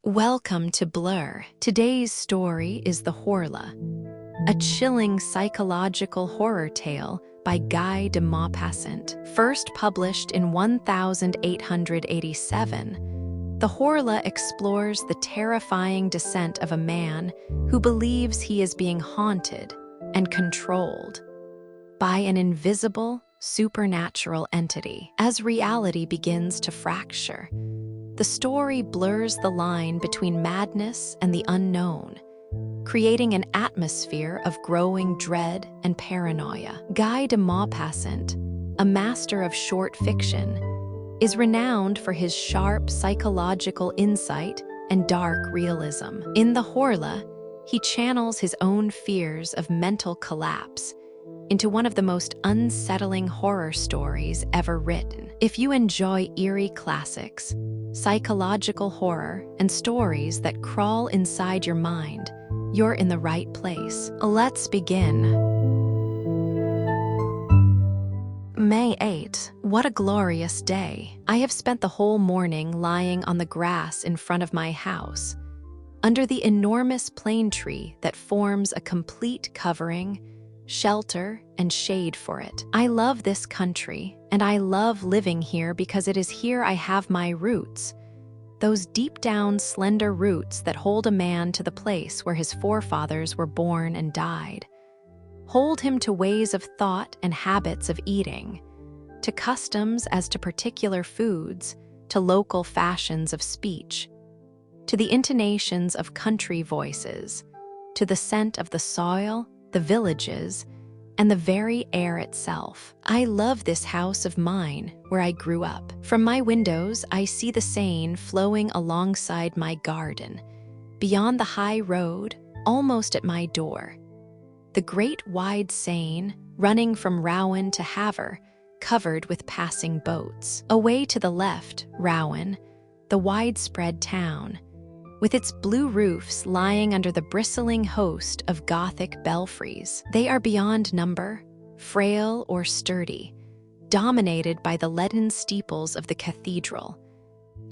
Welcome to Blurr. Today's story is The Horla, a chilling psychological horror tale by Guy de Maupassant. First published in 1887, The Horla explores the terrifying descent of a man who believes he is being haunted and controlled by an invisible, supernatural entity. As reality begins to fracture, the story blurs the line between madness and the unknown, creating an atmosphere of growing dread and paranoia. Guy de Maupassant, a master of short fiction, is renowned for his sharp psychological insight and dark realism. In The Horla, he channels his own fears of mental collapse into one of the most unsettling horror stories ever written. If you enjoy eerie classics, psychological horror, and stories that crawl inside your mind, you're in the right place. Let's begin. May 8. What a glorious day. I have spent the whole morning lying on the grass in front of my house, under the enormous plane tree that forms a complete covering, shelter, and shade for it. I love this country, and I love living here because it is here I have my roots, those deep down slender roots that hold a man to the place where his forefathers were born and died, hold him to ways of thought and habits of eating, to customs as to particular foods, to local fashions of speech, to the intonations of country voices, to the scent of the soil, the villages, and the very air itself. I love this house of mine where I grew up. From my windows, I see the Seine flowing alongside my garden, beyond the high road, almost at my door. The great wide Seine, running from Rouen to Havre, covered with passing boats. Away to the left, Rouen, the widespread town, with its blue roofs lying under the bristling host of Gothic belfries. They are beyond number, frail or sturdy, dominated by the leaden steeples of the cathedral,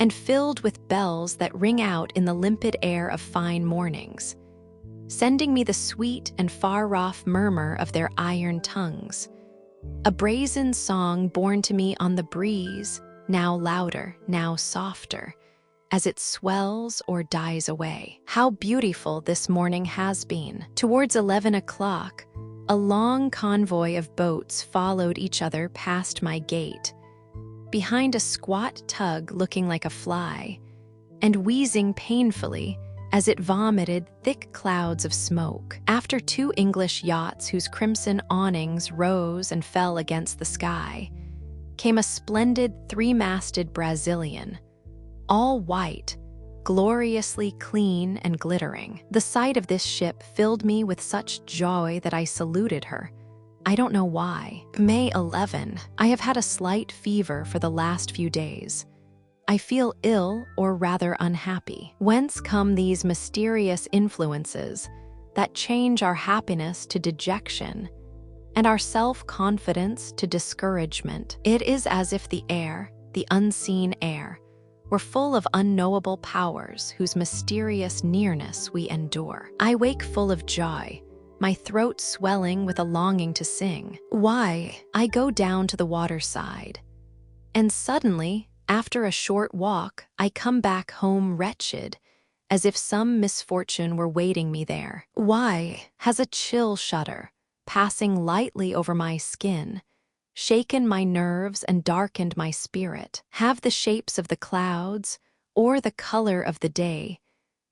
and filled with bells that ring out in the limpid air of fine mornings, sending me the sweet and far-off murmur of their iron tongues, a brazen song borne to me on the breeze, now louder, now softer, as it swells or dies away. How beautiful this morning has been. Towards 11 o'clock, a long convoy of boats followed each other past my gate, behind a squat tug looking like a fly, and wheezing painfully as it vomited thick clouds of smoke. After two English yachts whose crimson awnings rose and fell against the sky, came a splendid three-masted Brazilian, all white, gloriously clean and glittering. The sight of this ship filled me with such joy that I saluted her. I don't know why. May 11. I have had a slight fever for the last few days. I feel ill, or rather unhappy. Whence come these mysterious influences that change our happiness to dejection and our self-confidence to discouragement? It is as if the air, the unseen air, were full of unknowable powers whose mysterious nearness we endure. I wake full of joy, my throat swelling with a longing to sing. Why? I go down to the waterside, and suddenly, after a short walk, I come back home wretched, as if some misfortune were waiting me there. Why? Has a chill shudder, passing lightly over my skin, shaken my nerves and darkened my spirit? Have the shapes of the clouds, or the color of the day,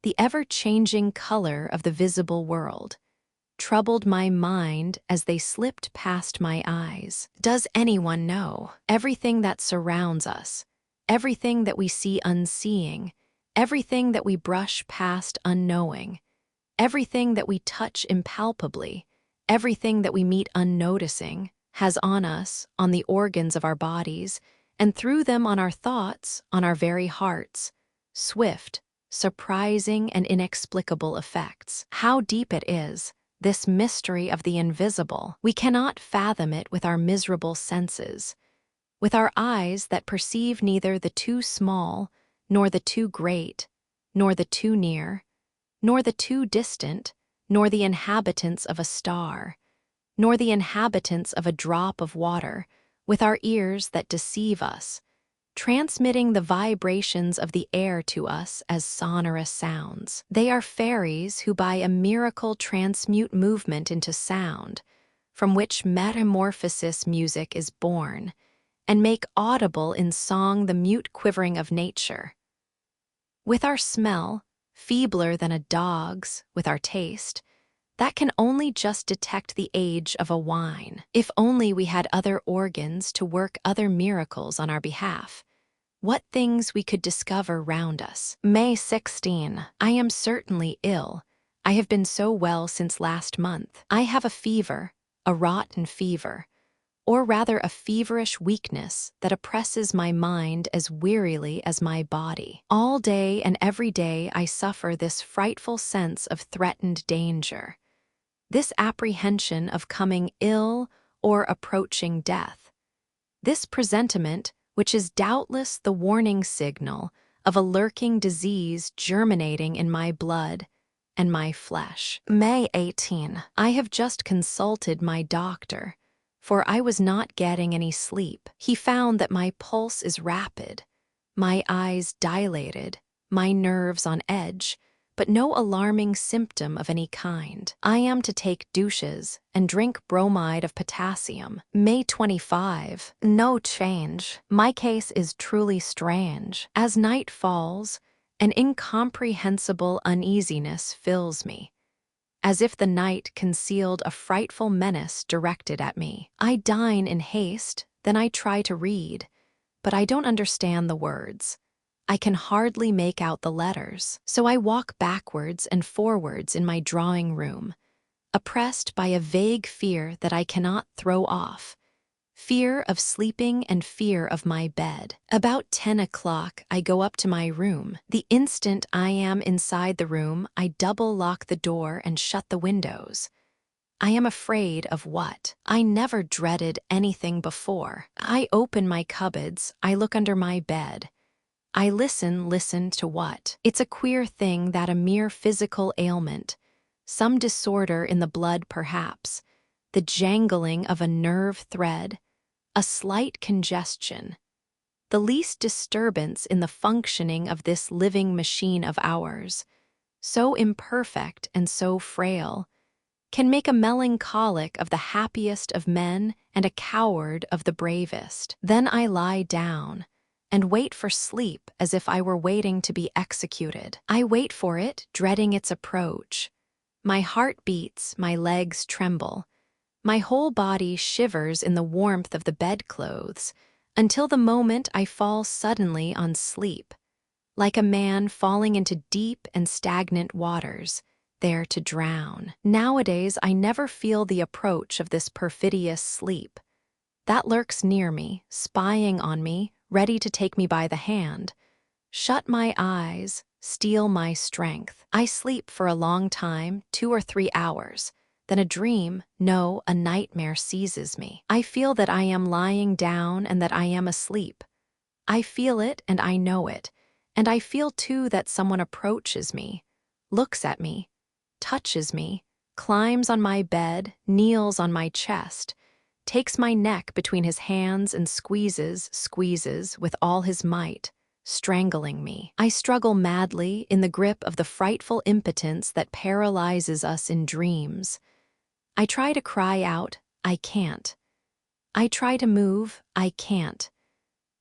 the ever-changing color of the visible world, troubled my mind as they slipped past my eyes? Does anyone know? Everything that surrounds us, everything that we see unseeing, everything that we brush past unknowing, everything that we touch impalpably, everything that we meet unnoticing, has on us, on the organs of our bodies, and through them on our thoughts, on our very hearts, swift, surprising, and inexplicable effects. How deep it is, this mystery of the invisible! We cannot fathom it with our miserable senses, with our eyes that perceive neither the too small nor the too great, nor the too near, nor the too distant, nor the inhabitants of a star, nor the inhabitants of a drop of water, with our ears that deceive us, transmitting the vibrations of the air to us as sonorous sounds. They are fairies who by a miracle transmute movement into sound, from which metamorphosis music is born, and make audible in song the mute quivering of nature. With our smell, feebler than a dog's, with our taste, that can only just detect the age of a wine. If only we had other organs to work other miracles on our behalf. What things we could discover round us. May 16. I am certainly ill. I have been so well since last month. I have a fever, a rotten fever, or rather a feverish weakness that oppresses my mind as wearily as my body. All day and every day I suffer this frightful sense of threatened danger, this apprehension of coming ill or approaching death, this presentiment which is doubtless the warning signal of a lurking disease germinating in my blood and my flesh. May 18. I have just consulted my doctor, for I was not getting any sleep. He found that my pulse is rapid, my eyes dilated, my nerves on edge, but no alarming symptom of any kind. I am to take douches and drink bromide of potassium. May 25. No change. My case is truly strange. As night falls, an incomprehensible uneasiness fills me, as if the night concealed a frightful menace directed at me. I dine in haste, then I try to read, but I don't understand the words. I can hardly make out the letters, so I walk backwards and forwards in my drawing room, oppressed by a vague fear that I cannot throw off, fear of sleeping and fear of my bed. About 10 o'clock, I go up to my room. The instant I am inside the room, I double lock the door and shut the windows. I am afraid of what? I never dreaded anything before. I open my cupboards, I look under my bed. I listen to what? It's a queer thing that a mere physical ailment, some disorder in the blood perhaps, the jangling of a nerve thread, a slight congestion, the least disturbance in the functioning of this living machine of ours, so imperfect and so frail, can make a melancholic of the happiest of men and a coward of the bravest. Then I lie down and wait for sleep as if I were waiting to be executed. I wait for it, dreading its approach. My heart beats, my legs tremble. My whole body shivers in the warmth of the bedclothes, until the moment I fall suddenly on sleep, like a man falling into deep and stagnant waters, there to drown. Nowadays I never feel the approach of this perfidious sleep. That lurks near me, spying on me, ready to take me by the hand. Shut my eyes, steal my strength. I sleep for a long time, 2 or 3 hours. Then a dream, no, a nightmare seizes me. I feel that I am lying down and that I am asleep. I feel it and I know it. And I feel too that someone approaches me, looks at me, touches me, climbs on my bed, kneels on my chest, takes my neck between his hands and squeezes with all his might, strangling me. I struggle madly in the grip of the frightful impotence that paralyzes us in dreams. I try to cry out, I can't. I try to move, I can't.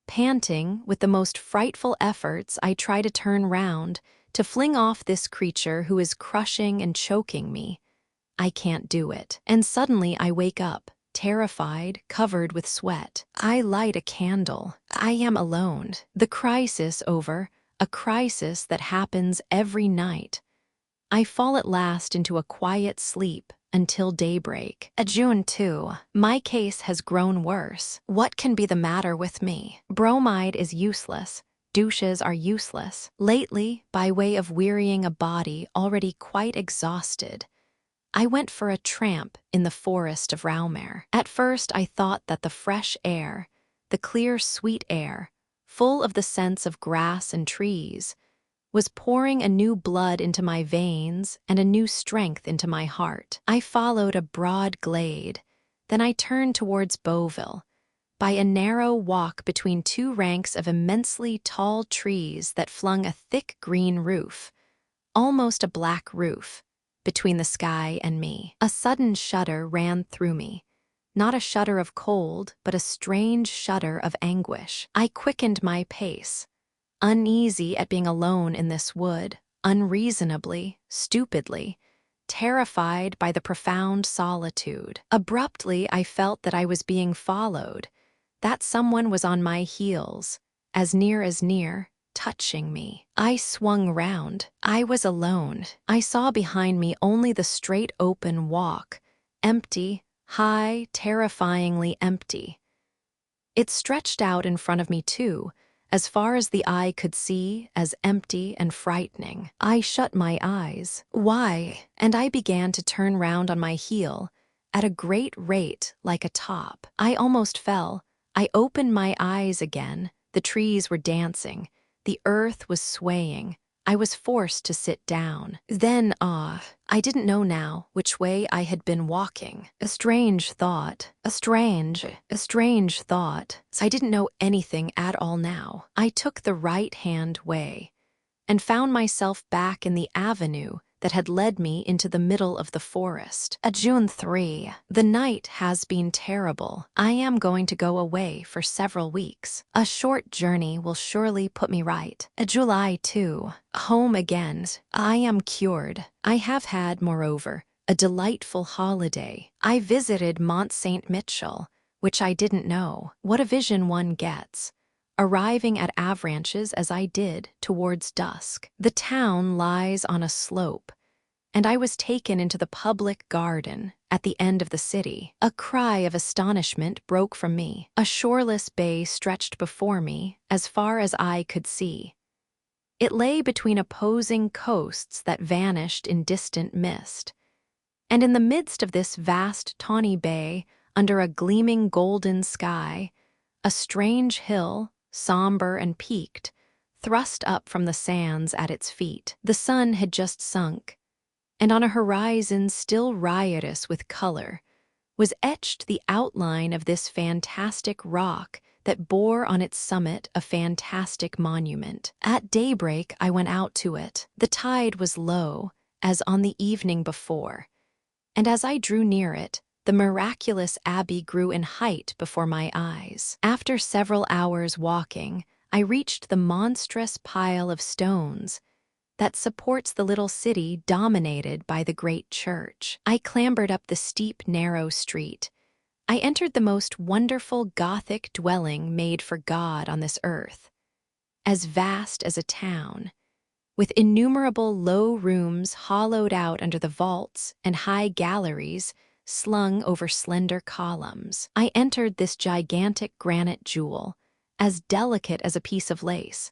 Panting, with the most frightful efforts, I try to turn round, to fling off this creature who is crushing and choking me. I can't do it. And suddenly I wake up, terrified, covered with sweat. I light a candle. I am alone. The crisis over, a crisis that happens every night. I fall at last into a quiet sleep until daybreak. June 2. My case has grown worse. What can be the matter with me? Bromide is useless. Douches are useless. Lately, by way of wearying a body already quite exhausted, I went for a tramp in the forest of Raumer. At first I thought that the fresh air, the clear sweet air, full of the scents of grass and trees, was pouring a new blood into my veins and a new strength into my heart. I followed a broad glade, then I turned towards Beauville, by a narrow walk between two ranks of immensely tall trees that flung a thick green roof, almost a black roof, between the sky and me. A sudden shudder ran through me, not a shudder of cold, but a strange shudder of anguish. I quickened my pace, uneasy at being alone in this wood, unreasonably, stupidly, terrified by the profound solitude. Abruptly, I felt that I was being followed, that someone was on my heels, as near, touching me. I swung round. I was alone. I saw behind me only the straight open walk, empty, high, terrifyingly empty. It stretched out in front of me too, as far as the eye could see, as empty and frightening. I shut my eyes. Why? And I began to turn round on my heel, at a great rate, like a top. I almost fell. I opened my eyes again. The trees were dancing. The earth was swaying. I was forced to sit down. Then, I didn't know now which way I had been walking. A strange thought. A strange thought. I didn't know anything at all now. I took the right-hand way and found myself back in the avenue that had led me into the middle of the forest. June 3. The night has been terrible. I am going to go away for several weeks. A short journey will surely put me right. July 2. Home again. I am cured. I have had, moreover, a delightful holiday. I visited Mont Saint Michel, which I didn't know. What a vision one gets, arriving at Avranches as I did towards dusk. The town lies on a slope, and I was taken into the public garden at the end of the city. A cry of astonishment broke from me. A shoreless bay stretched before me as far as eye could see. It lay between opposing coasts that vanished in distant mist, and in the midst of this vast tawny bay, under a gleaming golden sky, a strange hill, somber and peaked, thrust up from the sands at its feet. The sun had just sunk, and on a horizon still riotous with color was etched the outline of this fantastic rock that bore on its summit a fantastic monument. At daybreak I went out to it. The tide was low, as on the evening before, and as I drew near it, the miraculous abbey grew in height before my eyes. After several hours walking, I reached the monstrous pile of stones that supports the little city dominated by the great church. I clambered up the steep, narrow street. I entered the most wonderful Gothic dwelling made for God on this earth, as vast as a town, with innumerable low rooms hollowed out under the vaults and high galleries slung over slender columns. I entered this gigantic granite jewel, as delicate as a piece of lace,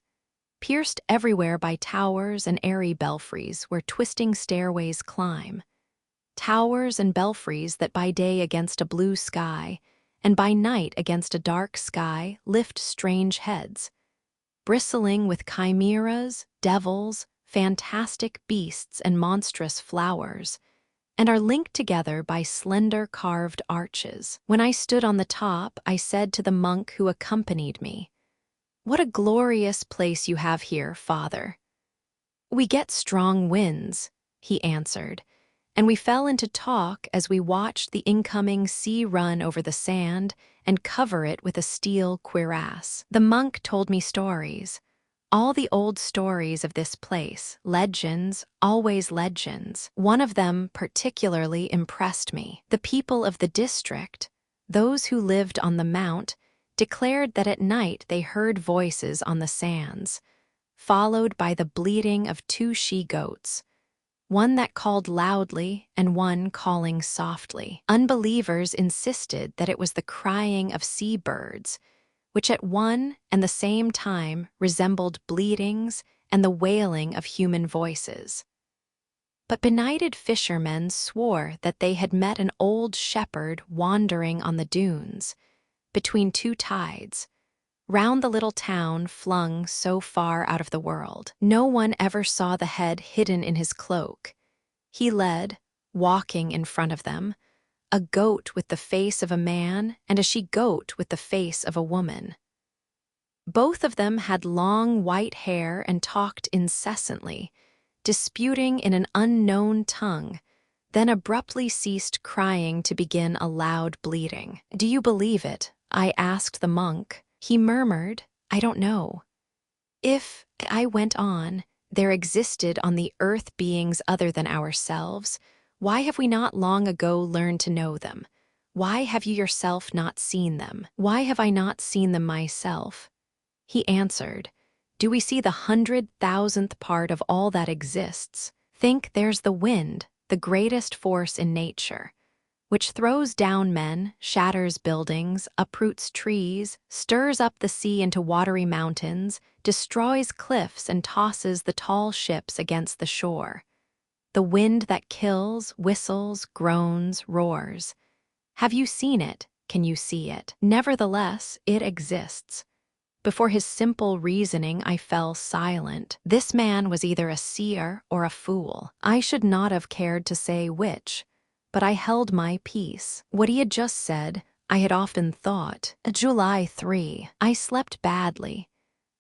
pierced everywhere by towers and airy belfries where twisting stairways climb. Towers and belfries that by day against a blue sky, and by night against a dark sky, lift strange heads, bristling with chimeras, devils, fantastic beasts, and monstrous flowers, and are linked together by slender carved arches. When I stood on the top, I said to the monk who accompanied me, "What a glorious place you have here, Father." "We get strong winds," he answered, and we fell into talk as we watched the incoming sea run over the sand and cover it with a steel cuirass. The monk told me stories, all the old stories of this place, legends, always legends. One of them particularly impressed me. The people of the district, those who lived on the mount, declared that at night they heard voices on the sands, followed by the bleating of two she-goats, one that called loudly and one calling softly. Unbelievers insisted that it was the crying of sea-birds, which at one and the same time resembled bleatings and the wailing of human voices. But benighted fishermen swore that they had met an old shepherd wandering on the dunes, between two tides, round the little town flung so far out of the world. No one ever saw the head hidden in his cloak. He led, walking in front of them, a goat with the face of a man and a she-goat with the face of a woman. Both of them had long white hair and talked incessantly, disputing in an unknown tongue, then abruptly ceased crying to begin a loud bleating. "Do you believe it?" I asked the monk. He murmured, "I don't know." If, I went on, there existed on the earth beings other than ourselves, why have we not long ago learned to know them? Why have you yourself not seen them? Why have I not seen them myself? He answered, "Do we see the 100,000th part of all that exists? Think there's the wind, the greatest force in nature, which throws down men, shatters buildings, uproots trees, stirs up the sea into watery mountains, destroys cliffs and tosses the tall ships against the shore. The wind that kills, whistles, groans, roars. Have you seen it? Can you see it? Nevertheless, it exists." Before his simple reasoning, I fell silent. This man was either a seer or a fool. I should not have cared to say which, but I held my peace. What he had just said, I had often thought. July 3. I slept badly.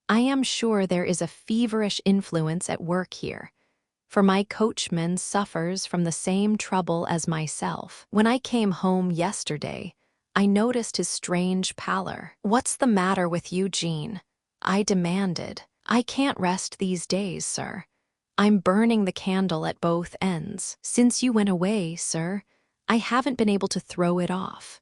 I am sure there is a feverish influence at work here, for my coachman suffers from the same trouble as myself. When I came home yesterday, I noticed his strange pallor. "What's the matter with you, Jean?" I demanded. "I can't rest these days, sir. I'm burning the candle at both ends. Since you went away, sir, I haven't been able to throw it off.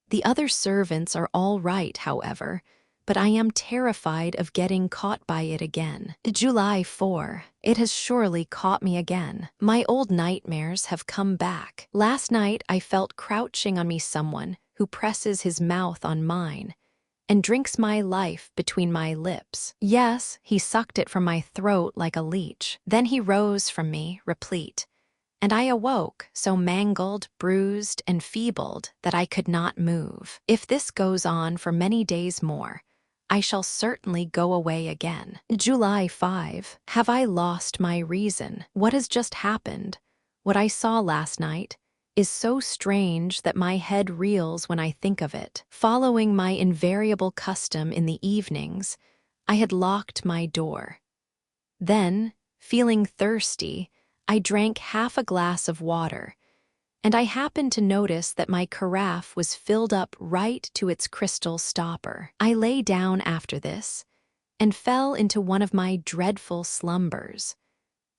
The other servants are all right, however, but I am terrified of getting caught by it again. July 4. It has surely caught me again. My old nightmares have come back. Last night I felt crouching on me someone who presses his mouth on mine and drinks my life between my lips. Yes, he sucked it from my throat like a leech. Then he rose from me, replete, and I awoke, so mangled, bruised, and feebled that I could not move. If this goes on for many days more, I shall certainly go away again. July 5. Have I lost my reason? What has just happened, what I saw last night, is so strange that my head reels when I think of it. Following my invariable custom in the evenings, I had locked my door. Then, feeling thirsty, I drank half a glass of water, and I happened to notice that my carafe was filled up right to its crystal stopper. I lay down after this and fell into one of my dreadful slumbers,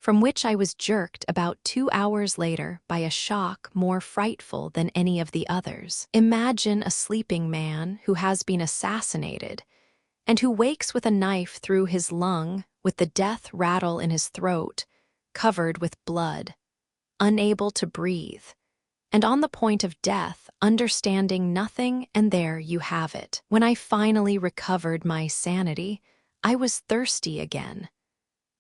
from which I was jerked about 2 hours later by a shock more frightful than any of the others. Imagine a sleeping man who has been assassinated and who wakes with a knife through his lung, with the death rattle in his throat, covered with blood, unable to breathe, and on the point of death, understanding nothing, and there you have it. When I finally recovered my sanity, I was thirsty again.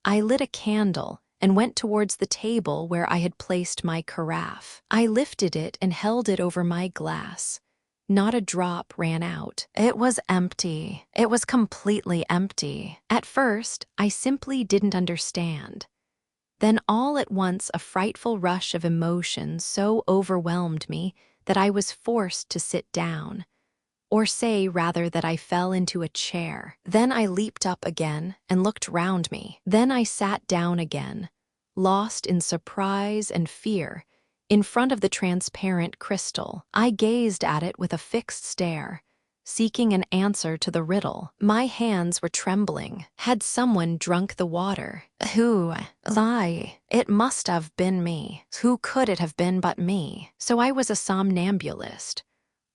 I lit a candle and went towards the table where I had placed my carafe. I lifted it and held it over my glass. Not a drop ran out. It was empty. It was completely empty. At first, I simply didn't understand. Then all at once a frightful rush of emotion so overwhelmed me that I was forced to sit down, or say rather that I fell into a chair. Then I leaped up again and looked round me. Then I sat down again, lost in surprise and fear, in front of the transparent crystal. I gazed at it with a fixed stare, seeking an answer to the riddle. My hands were trembling. Had someone drunk the water? Who? Lie. It must have been me. Who could it have been but me? So I was a somnambulist,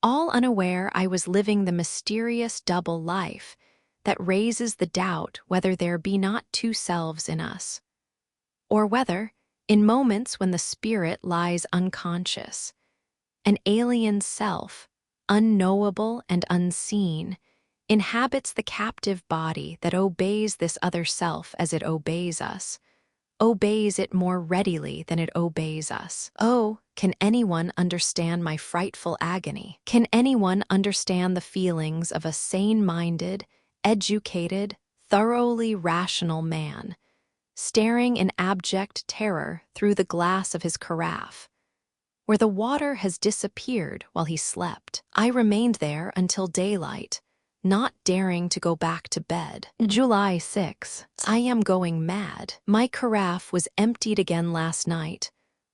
all unaware I was living the mysterious double life that raises the doubt whether there be not two selves in us, or whether, in moments when the spirit lies unconscious, an alien self, unknowable and unseen, inhabits the captive body that obeys this other self as it obeys us, obeys it more readily than it obeys us. Oh, can anyone understand my frightful agony? Can anyone understand the feelings of a sane-minded, educated, thoroughly rational man, staring in abject terror through the glass of his carafe, where the water has disappeared while he slept? I remained there until daylight, not daring to go back to bed. July 6. I am going mad. My carafe was emptied again last night.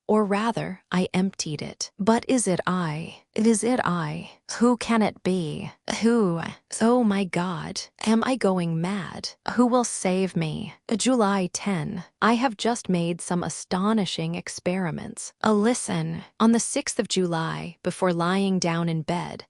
Or rather, I emptied it. But is it I? Is it I? Who can it be? Who? Oh my God, am I going mad? Who will save me? July 10. I have just made some astonishing experiments. Listen. On the 6th of July, before lying down in bed,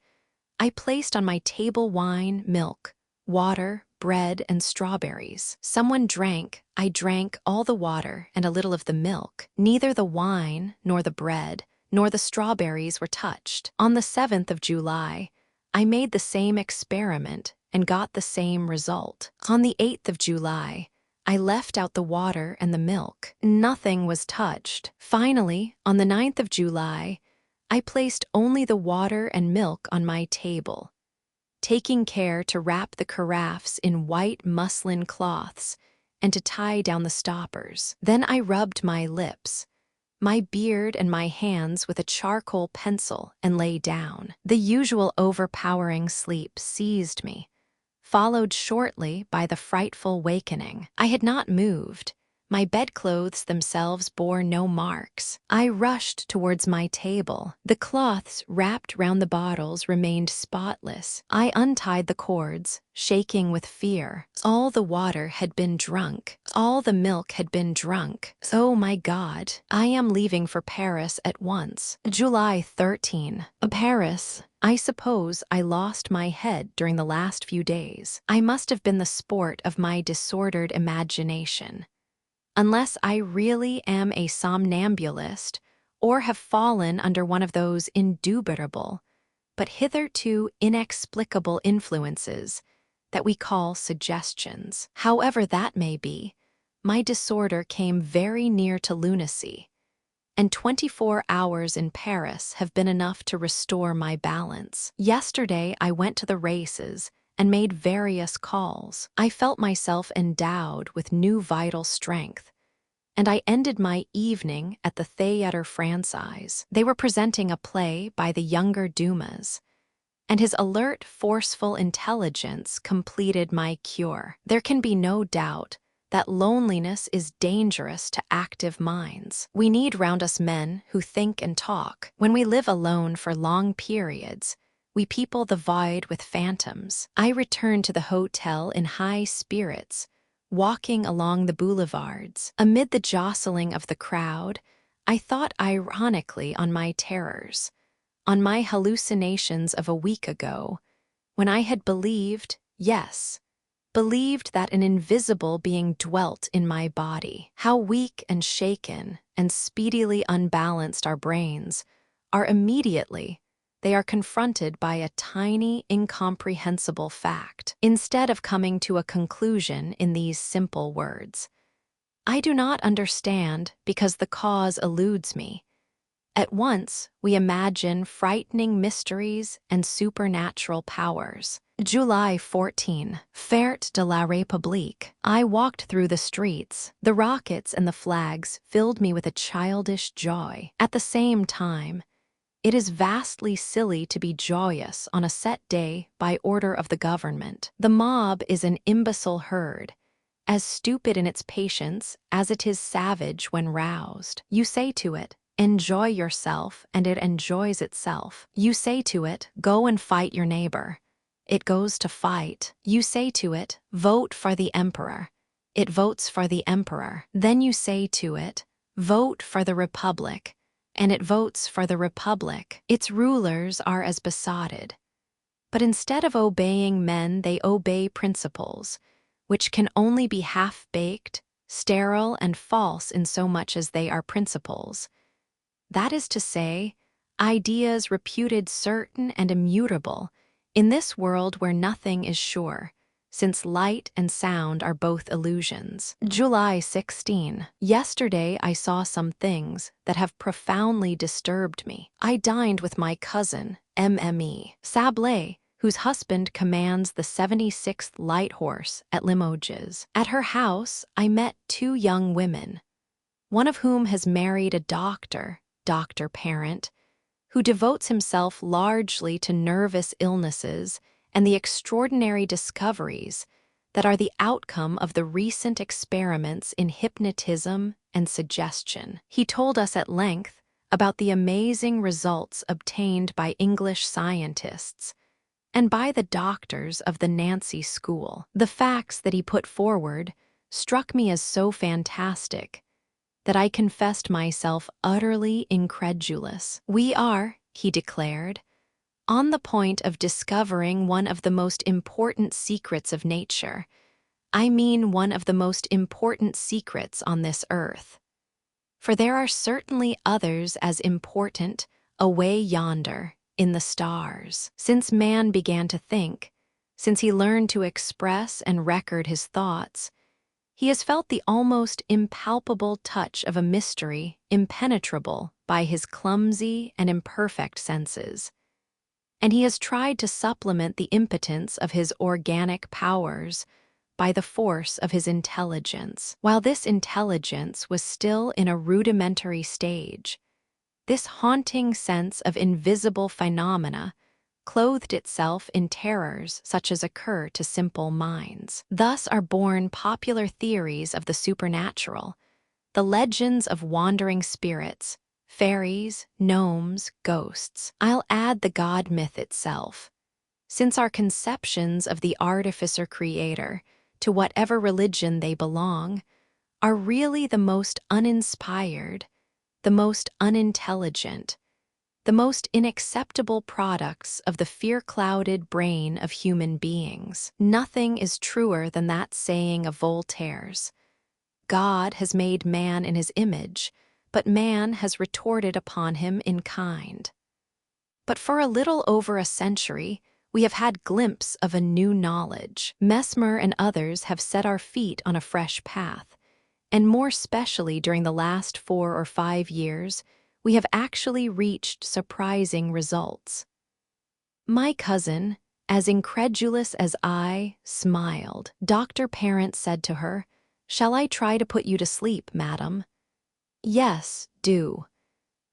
I placed on my table wine, milk, water, bread, and strawberries. Someone drank. I drank all the water and a little of the milk. Neither the wine, nor the bread, nor the strawberries were touched. On the 7th of July, I made the same experiment and got the same result. On the 8th of July, I left out the water and the milk. Nothing was touched. Finally, on the 9th of July, I placed only the water and milk on my table, taking care to wrap the carafes in white muslin cloths and to tie down the stoppers. Then I rubbed my lips, my beard and my hands with a charcoal pencil and lay down. The usual overpowering sleep seized me, followed shortly by the frightful wakening. I had not moved. My bedclothes themselves bore no marks. I rushed towards my table. The cloths wrapped round the bottles remained spotless. I untied the cords, shaking with fear. All the water had been drunk. All the milk had been drunk. Oh my God, I am leaving for Paris at once. July 13. Paris. I suppose I lost my head during the last few days. I must have been the sport of my disordered imagination. Unless I really am a somnambulist or have fallen under one of those indubitable but hitherto inexplicable influences that we call suggestions. However that may be, my disorder came very near to lunacy, and 24 hours in Paris have been enough to restore my balance. Yesterday I went to the races and made various calls. I felt myself endowed with new vital strength, and I ended my evening at the Theatre Française. They were presenting a play by the younger Dumas, and his alert, forceful intelligence completed my cure. There can be no doubt that loneliness is dangerous to active minds. We need round us men who think and talk. When we live alone for long periods, we people the void with phantoms. I returned to the hotel in high spirits, walking along the boulevards. Amid the jostling of the crowd, I thought ironically on my terrors, on my hallucinations of a week ago, when I had believed, yes, believed that an invisible being dwelt in my body. How weak and shaken and speedily unbalanced our brains are immediately they are confronted by a tiny, incomprehensible fact. Instead of coming to a conclusion in these simple words, I do not understand because the cause eludes me. At once, we imagine frightening mysteries and supernatural powers. July 14. Fête de la République. I walked through the streets. The rockets and the flags filled me with a childish joy. At the same time, it is vastly silly to be joyous on a set day by order of the government. The mob is an imbecile herd, as stupid in its patience as it is savage when roused. You say to it, enjoy yourself, and it enjoys itself. You say to it, go and fight your neighbor. It goes to fight. You say to it, vote for the emperor. It votes for the emperor. Then you say to it, vote for the republic, and it votes for the republic. Its rulers are as besotted. But instead of obeying men, they obey principles, which can only be half-baked, sterile, and false in so much as they are principles. That is to say, ideas reputed certain and immutable, in this world where nothing is sure, since light and sound are both illusions. July 16. Yesterday I saw some things that have profoundly disturbed me. I dined with my cousin, Mme. Sablé, whose husband commands the 76th Light Horse at Limoges. At her house, I met two young women, one of whom has married a doctor parent, who devotes himself largely to nervous illnesses and the extraordinary discoveries that are the outcome of the recent experiments in hypnotism and suggestion. He told us at length about the amazing results obtained by English scientists and by the doctors of the Nancy School. The facts that he put forward struck me as so fantastic that I confessed myself utterly incredulous. We are, he declared, on the point of discovering one of the most important secrets of nature. I mean one of the most important secrets on this earth. For there are certainly others as important away yonder in the stars. Since man began to think, since he learned to express and record his thoughts, he has felt the almost impalpable touch of a mystery impenetrable by his clumsy and imperfect senses. And he has tried to supplement the impotence of his organic powers by the force of his intelligence. While this intelligence was still in a rudimentary stage, this haunting sense of invisible phenomena clothed itself in terrors such as occur to simple minds. Thus are born popular theories of the supernatural, the legends of wandering spirits, fairies, gnomes, ghosts. I'll add the god myth itself, since our conceptions of the artificer-creator, to whatever religion they belong, are really the most uninspired, the most unintelligent, the most unacceptable products of the fear-clouded brain of human beings. Nothing is truer than that saying of Voltaire's, "God has made man in his image, but man has retorted upon him in kind." But for a little over a century, we have had glimpse of a new knowledge. Mesmer and others have set our feet on a fresh path, and more specially during the last 4 or 5 years, we have actually reached surprising results. My cousin, as incredulous as I, smiled. Dr. Parent said to her, "Shall I try to put you to sleep, madam?" "Yes, do."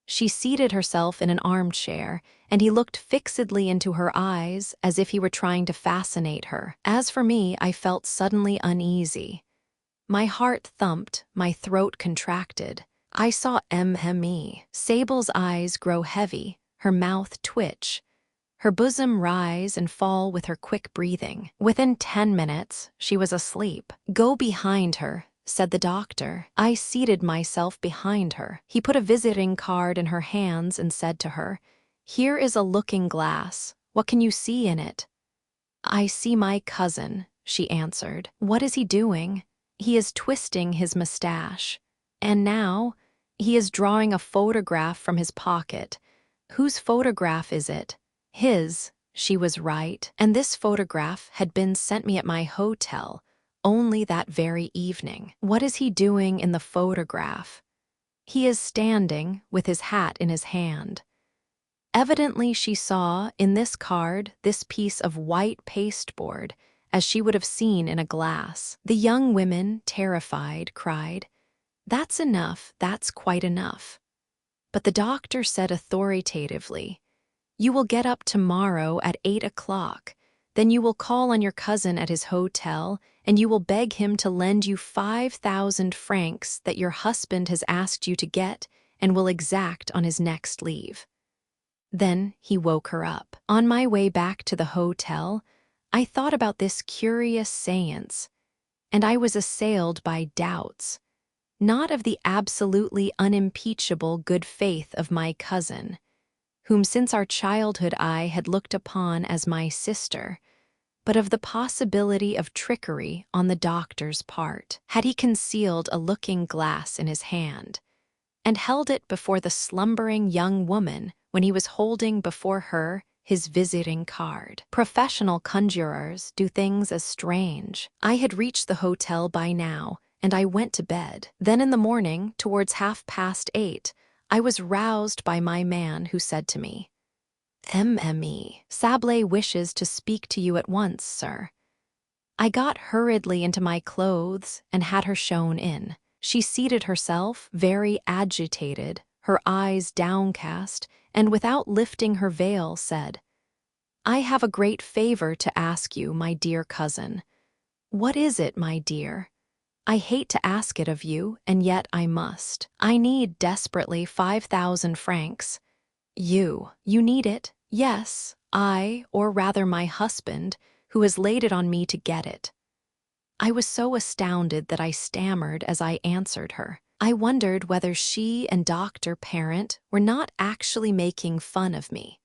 She seated herself in an armchair, and he looked fixedly into her eyes as if he were trying to fascinate her. As for me, I felt suddenly uneasy. My heart thumped, my throat contracted. I saw Mme. Sable's eyes grow heavy, her mouth twitch, her bosom rise and fall with her quick breathing. Within 10 minutes, she was asleep. "Go behind her," said the doctor. I seated myself behind her. He put a visiting card in her hands and said to her, "Here is a looking glass. What can you see in it?" "I see my cousin," she answered. "What is he doing?" "He is twisting his mustache. And now, he is drawing a photograph from his pocket." "Whose photograph is it?" "His." She was right. And this photograph had been sent me at my hotel only that very evening. "What is he doing in the photograph?" "He is standing with his hat in his hand." Evidently she saw in this card this piece of white pasteboard as she would have seen in a glass. The young women, terrified, cried, "That's enough, that's quite enough." But the doctor said authoritatively, "You will get up tomorrow at 8 o'clock. Then you will call on your cousin at his hotel, and you will beg him to lend you 5,000 francs that your husband has asked you to get and will exact on his next leave." Then he woke her up. On my way back to the hotel, I thought about this curious séance, and I was assailed by doubts, not of the absolutely unimpeachable good faith of my cousin, whom since our childhood I had looked upon as my sister, but of the possibility of trickery on the doctor's part. Had he concealed a looking-glass in his hand, and held it before the slumbering young woman when he was holding before her his visiting card. Professional conjurers do things as strange. I had reached the hotel by now, and I went to bed. Then in the morning, towards 8:30, I was roused by my man who said to me, "MME, Sablé wishes to speak to you at once, sir." I got hurriedly into my clothes and had her shown in. She seated herself, very agitated, her eyes downcast, and without lifting her veil said, "I have a great favor to ask you, my dear cousin." "What is it, my dear?" "I hate to ask it of you, and yet I must. I need desperately 5,000 francs. You need it?" "Yes, I, or rather my husband, who has laid it on me to get it." I was so astounded that I stammered as I answered her. I wondered whether she and Dr. Parent were not actually making fun of me,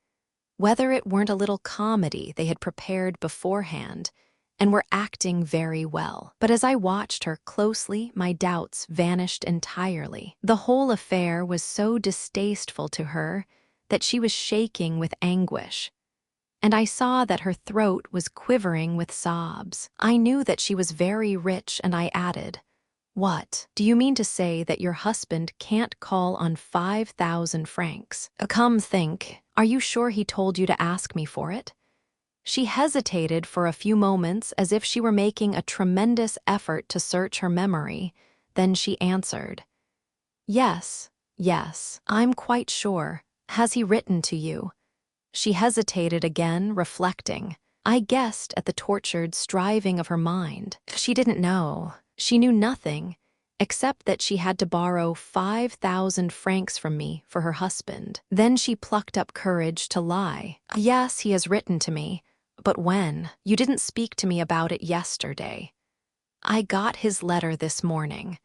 whether it weren't a little comedy they had prepared beforehand and were acting very well. But as I watched her closely, my doubts vanished entirely. The whole affair was so distasteful to her that she was shaking with anguish, and I saw that her throat was quivering with sobs. I knew that she was very rich, and I added, "What? Do you mean to say that your husband can't call on 5,000 francs? Come think, are you sure he told you to ask me for it?" She hesitated for a few moments as if she were making a tremendous effort to search her memory. Then she answered, "Yes, I'm quite sure. Has he written to you?" She hesitated again, reflecting. I guessed at the tortured striving of her mind. She didn't know. She knew nothing, except that she had to borrow 5,000 francs from me for her husband. Then she plucked up courage to lie. "Yes, he has written to me. But when? You didn't speak to me about it yesterday." "I got his letter this morning."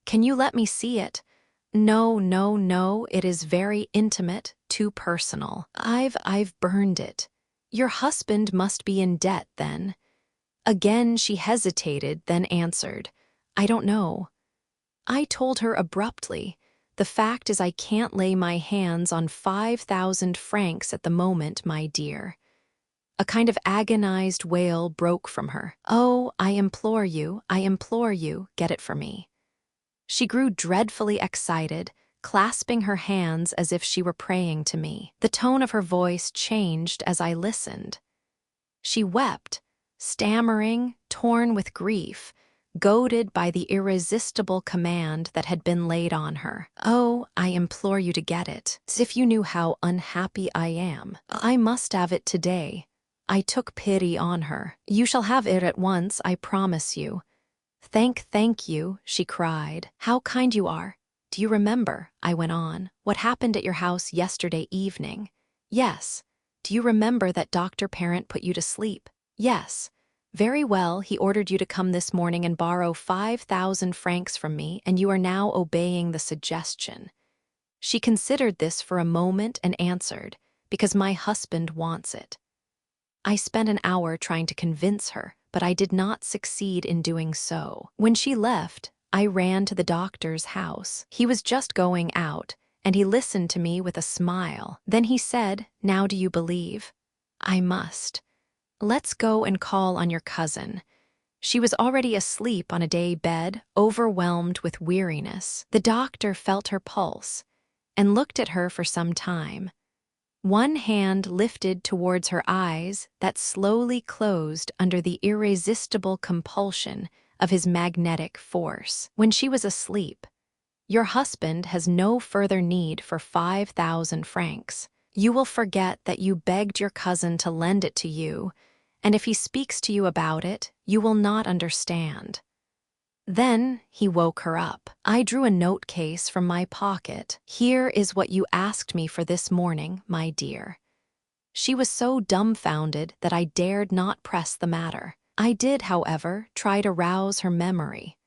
"Can you let me see it?" No, it is very intimate, too personal. I've burned it." "Your husband must be in debt, then." Again she hesitated, then answered, "I don't know." I told her abruptly, "The fact is I can't lay my hands on 5,000 francs at the moment, my dear." A kind of agonized wail broke from her. "Oh, I implore you, get it for me." She grew dreadfully excited, clasping her hands as if she were praying to me. The tone of her voice changed as I listened. She wept, stammering, torn with grief, goaded by the irresistible command that had been laid on her. "Oh, I implore you to get it. As if you knew how unhappy I am. I must have it today." I took pity on her. "You shall have it at once, I promise you." Thank you," she cried. "How kind you are. Do you remember," I went on, "what happened at your house yesterday evening?" "Yes." "Do you remember that Dr. Parent put you to sleep?" "Yes." "Very well, he ordered you to come this morning and borrow 5,000 francs from me, and you are now obeying the suggestion." She considered this for a moment and answered, "Because my husband wants it." I spent an hour trying to convince her, but I did not succeed in doing so. When she left, I ran to the doctor's house. He was just going out, and he listened to me with a smile. Then he said, "Now do you believe?" "I must." "Let's go and call on your cousin." She was already asleep on a day bed, overwhelmed with weariness. The doctor felt her pulse and looked at her for some time. One hand lifted towards her eyes that slowly closed under the irresistible compulsion of his magnetic force. When she was asleep, "Your husband has no further need for 5,000 francs. You will forget that you begged your cousin to lend it to you, and if he speaks to you about it, you will not understand." Then he woke her up. I drew a note case from my pocket. "Here is what you asked me for this morning, my dear." She was so dumbfounded that I dared not press the matter. I did, however, try to rouse her memory.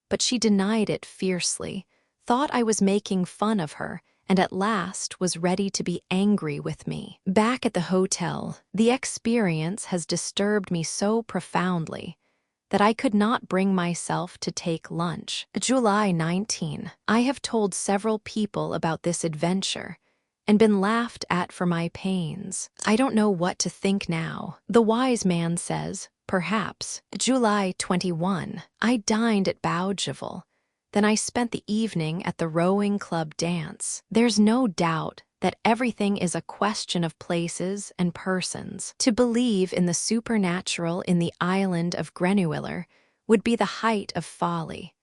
But she denied it fiercely, thought I was making fun of her, and at last was ready to be angry with me. Back at the hotel, the experience has disturbed me so profoundly that I could not bring myself to take lunch. July 19. I have told several people about this adventure, and been laughed at for my pains. I don't know what to think now. The wise man says, perhaps. July 21. I dined at Bougival. Then I spent the evening at the rowing club dance. There's no doubt that everything is a question of places and persons. To believe in the supernatural in the island of Grenouiller would be the height of folly.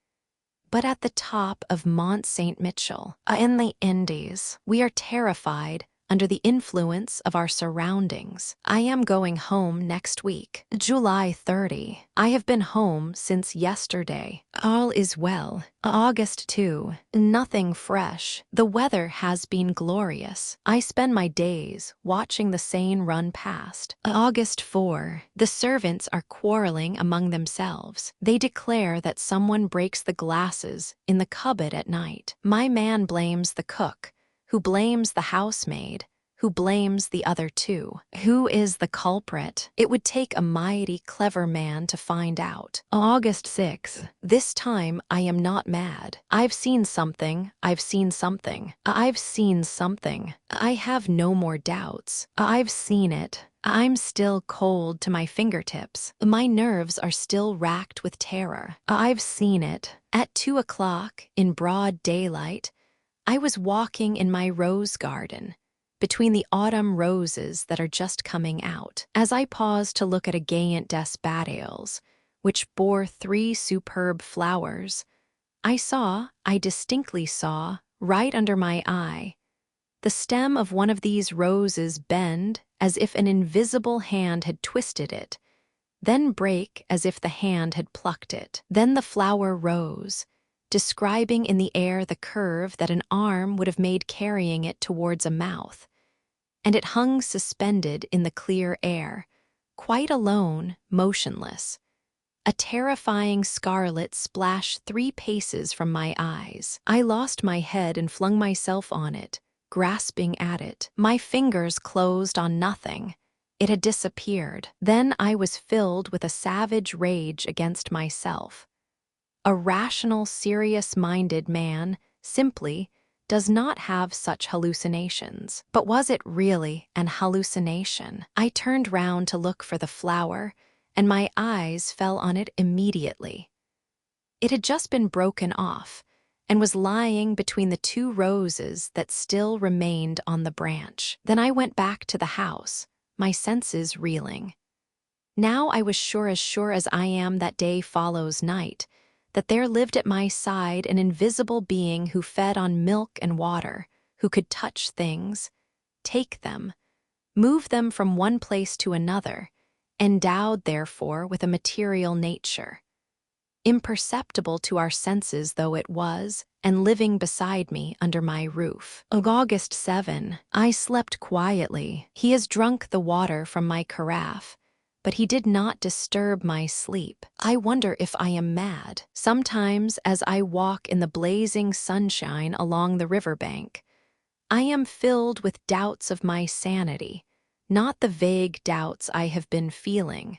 But at the top of Mont St. Michel, in the Indies, we are terrified under the influence of our surroundings. I am going home next week, July 30. I have been home since yesterday. All is well. August 2. Nothing fresh. The weather has been glorious. I spend my days watching the Seine run past. August 4. The servants are quarreling among themselves. They declare that someone breaks the glasses in the cupboard at night. My man blames the cook, who blames the housemaid, who blames the other two. Who is the culprit? It would take a mighty clever man to find out. August 6. This time I am not mad. I've seen something. I've seen something. I've seen something. I have no more doubts. I've seen it. I'm still cold to my fingertips. My nerves are still racked with terror. I've seen it. At 2 o'clock, in broad daylight, I was walking in my rose garden, between the autumn roses that are just coming out. As I paused to look at a Gayant des Badails, which bore 3 superb flowers, I distinctly saw, right under my eye, the stem of one of these roses bend as if an invisible hand had twisted it, then break as if the hand had plucked it. Then the flower rose, describing in the air the curve that an arm would have made carrying it towards a mouth, and it hung suspended in the clear air, quite alone, motionless. A terrifying scarlet splashed 3 paces from my eyes. I lost my head and flung myself on it, grasping at it. My fingers closed on nothing. It had disappeared. Then I was filled with a savage rage against myself. A rational, serious-minded man simply does not have such hallucinations. But was it really an hallucination? I turned round to look for the flower, and my eyes fell on it immediately. It had just been broken off, and was lying between the 2 roses that still remained on the branch. Then I went back to the house, my senses reeling. Now I was sure as I am that day follows night, that there lived at my side an invisible being who fed on milk and water, who could touch things, take them, move them from one place to another, endowed therefore with a material nature. Imperceptible to our senses though it was, and living beside me under my roof. August 7. I slept quietly. He has drunk the water from my carafe, but he did not disturb my sleep. I wonder if I am mad. Sometimes, as I walk in the blazing sunshine along the riverbank, I am filled with doubts of my sanity, not the vague doubts I have been feeling,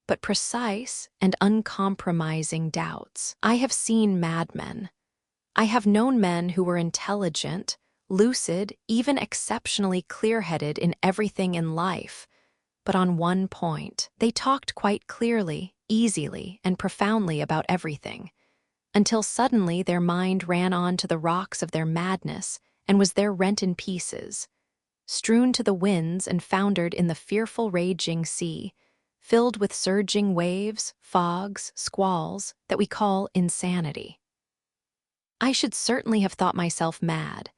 but precise and uncompromising doubts. I have seen madmen. I have known men who were intelligent, lucid, even exceptionally clear-headed in everything in life, but on one point, they talked quite clearly, easily, and profoundly about everything, until suddenly their mind ran on to the rocks of their madness and was there rent in pieces, strewn to the winds and foundered in the fearful raging sea, filled with surging waves, fogs, squalls, that we call insanity. I should certainly have thought myself mad,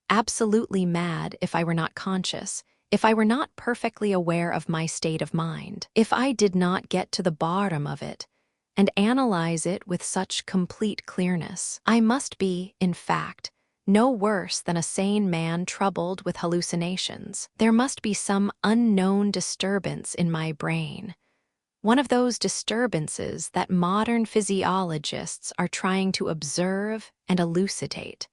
absolutely mad if I were not conscious, if I were not perfectly aware of my state of mind, if I did not get to the bottom of it and analyze it with such complete clearness. I must be, in fact, no worse than a sane man troubled with hallucinations. There must be some unknown disturbance in my brain, one of those disturbances that modern physiologists are trying to observe and elucidate.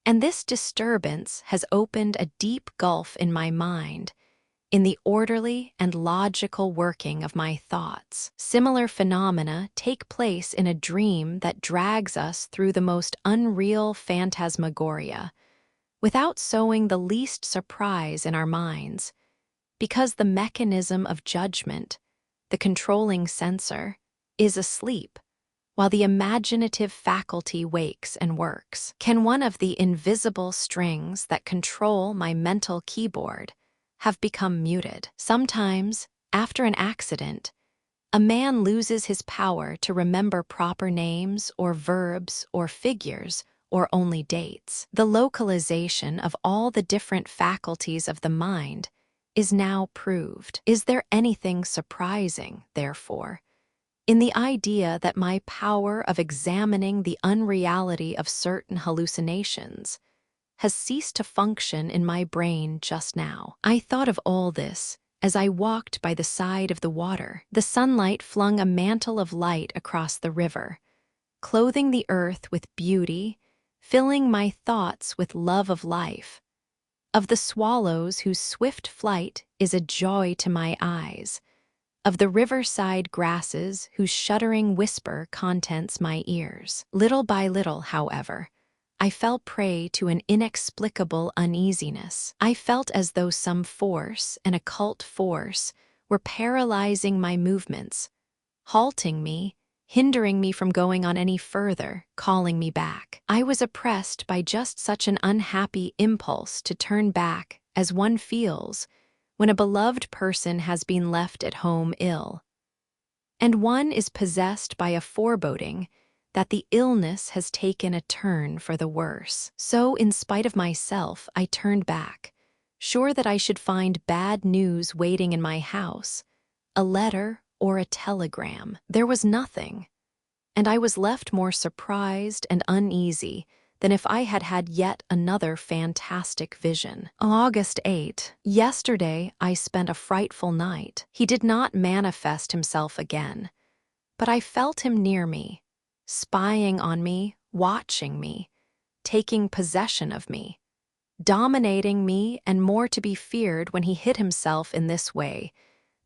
And this disturbance has opened a deep gulf in my mind, in the orderly and logical working of my thoughts. Similar phenomena take place in a dream that drags us through the most unreal phantasmagoria, without sowing the least surprise in our minds, because the mechanism of judgment, the controlling censor, is asleep, while the imaginative faculty wakes and works. Can one of the invisible strings that control my mental keyboard have become muted? Sometimes, after an accident, a man loses his power to remember proper names or verbs or figures or only dates. The localization of all the different faculties of the mind is now proved. Is there anything surprising, therefore, in the idea that my power of examining the unreality of certain hallucinations has ceased to function in my brain just now? I thought of all this as I walked by the side of the water. The sunlight flung a mantle of light across the river, clothing the earth with beauty, filling my thoughts with love of life, of the swallows whose swift flight is a joy to my eyes, of the riverside grasses whose shuddering whisper contents my ears. Little by little, however, I fell prey to an inexplicable uneasiness. I felt as though some force, an occult force, were paralyzing my movements, halting me, hindering me from going on any further, calling me back. I was oppressed by just such an unhappy impulse to turn back as one feels when a beloved person has been left at home ill, and one is possessed by a foreboding that the illness has taken a turn for the worse. So, in spite of myself, I turned back, sure that I should find bad news waiting in my house, a letter or a telegram. There was nothing, and I was left more surprised and uneasy than if I had had yet another fantastic vision. August 8. Yesterday I spent a frightful night. He did not manifest himself again, but I felt him near me, spying on me, watching me, taking possession of me, dominating me, and more to be feared when he hid himself in this way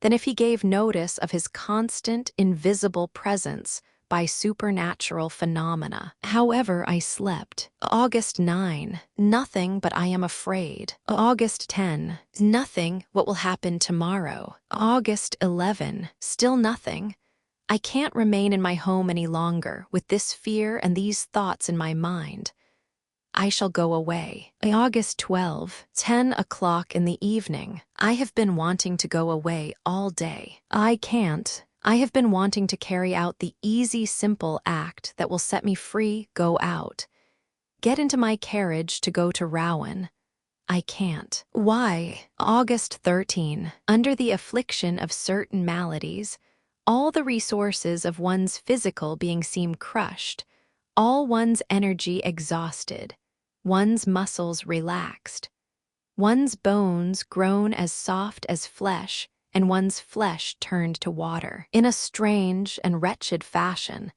than if he gave notice of his constant, invisible presence by supernatural phenomena. However, I slept. August 9. Nothing, but I am afraid. August 10. Nothing, what will happen tomorrow. August 11. Still nothing. I can't remain in my home any longer with this fear and these thoughts in my mind. I shall go away. August 12. 10 o'clock in the evening. I have been wanting to go away all day. I can't. I have been wanting to carry out the easy, simple act that will set me free, go out. Get into my carriage to go to Rowan. I can't. Why? August 13. Under the affliction of certain maladies, all the resources of one's physical being seem crushed, all one's energy exhausted, one's muscles relaxed, one's bones grown as soft as flesh, and one's flesh turned to water. In a strange and wretched fashion,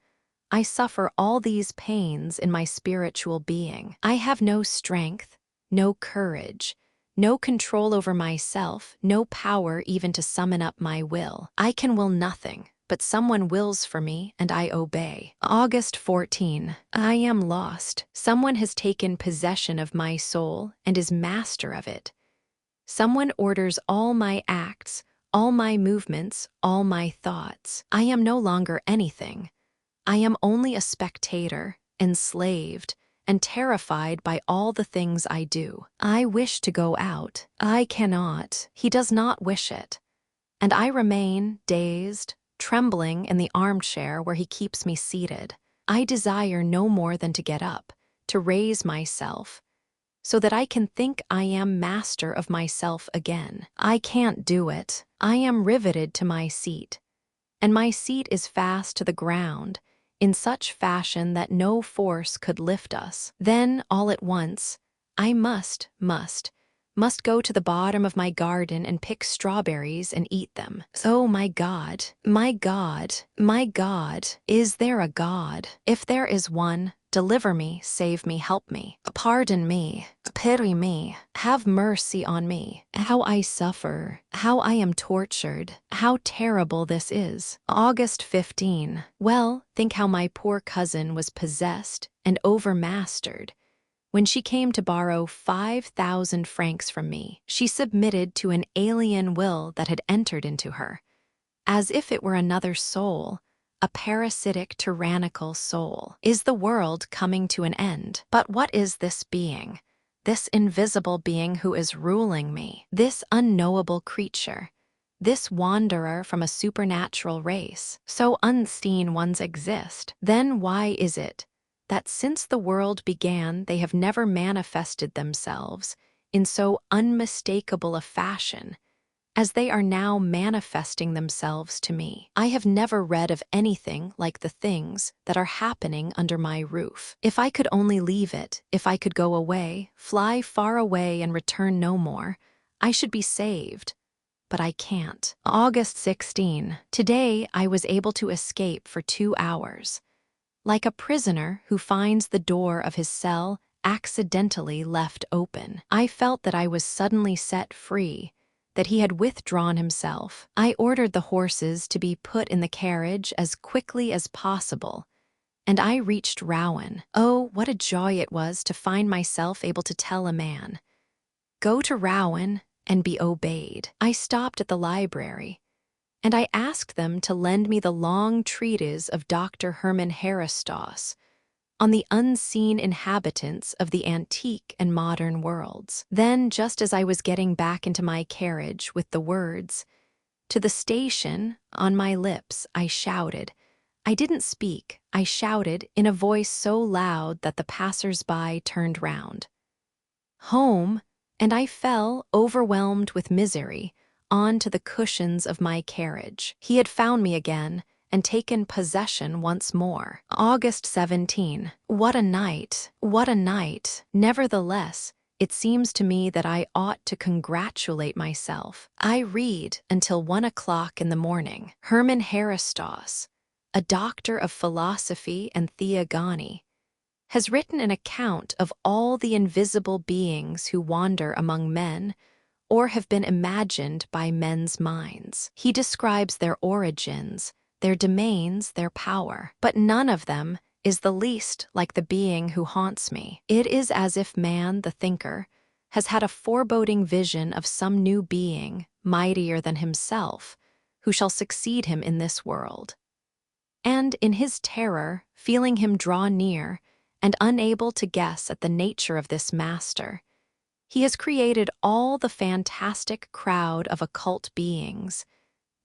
I suffer all these pains in my spiritual being. I have no strength, no courage, no control over myself, no power even to summon up my will. I can will nothing, but someone wills for me and I obey. August 14. I am lost. Someone has taken possession of my soul and is master of it. Someone orders all my acts, all my movements, all my thoughts. I am no longer anything. I am only a spectator, enslaved, and terrified by all the things I do. I wish to go out. I cannot. He does not wish it. And I remain dazed, trembling in the armchair where he keeps me seated. I desire no more than to get up, to raise myself, so that I can think I am master of myself again. I can't do it. I am riveted to my seat, and my seat is fast to the ground, in such fashion that no force could lift us. Then, all at once, I must go to the bottom of my garden and pick strawberries and eat them. Oh, my God, my God, my God, is there a God? If there is one, deliver me, save me, help me. Pardon me, pity me, have mercy on me. How I suffer, how I am tortured, how terrible this is. August 15. Well, think how my poor cousin was possessed and overmastered When she came to borrow 5,000 francs from me, she submitted to an alien will that had entered into her, as if it were another soul, a parasitic, tyrannical soul. Is the world coming to an end? But what is this being? This invisible being who is ruling me? This unknowable creature? This wanderer from a supernatural race? So unseen ones exist. Then why is it that since the world began they have never manifested themselves in so unmistakable a fashion as they are now manifesting themselves to me? I have never read of anything like the things that are happening under my roof. If I could only leave it, if I could go away, fly far away and return no more, I should be saved. But I can't. August 16. Today I was able to escape for 2 hours. Like a prisoner who finds the door of his cell accidentally left open, I felt that I was suddenly set free, that he had withdrawn himself. I ordered the horses to be put in the carriage as quickly as possible, and I reached Rouen. Oh, what a joy it was to find myself able to tell a man, "Go to Rouen and be obeyed." I stopped at the library, and I asked them to lend me the long treatise of Dr. Hermann Herestauss on the unseen inhabitants of the antique and modern worlds. Then, just as I was getting back into my carriage with the words, "To the station," on my lips, I shouted. I didn't speak, I shouted in a voice so loud that the passers-by turned round. "Home," and I fell, overwhelmed with misery, onto the cushions of my carriage. He had found me again and taken possession once more. August 17. What a night! What a night! Nevertheless, it seems to me that I ought to congratulate myself. I read until 1 o'clock in the morning. Hermann Herestauss, a doctor of philosophy and theogony, has written an account of all the invisible beings who wander among men or have been imagined by men's minds. He describes their origins, their domains, their power, but none of them is the least like the being who haunts me. It is as if man, the thinker, has had a foreboding vision of some new being, mightier than himself, who shall succeed him in this world. And in his terror, feeling him draw near, and unable to guess at the nature of this master, he has created all the fantastic crowd of occult beings,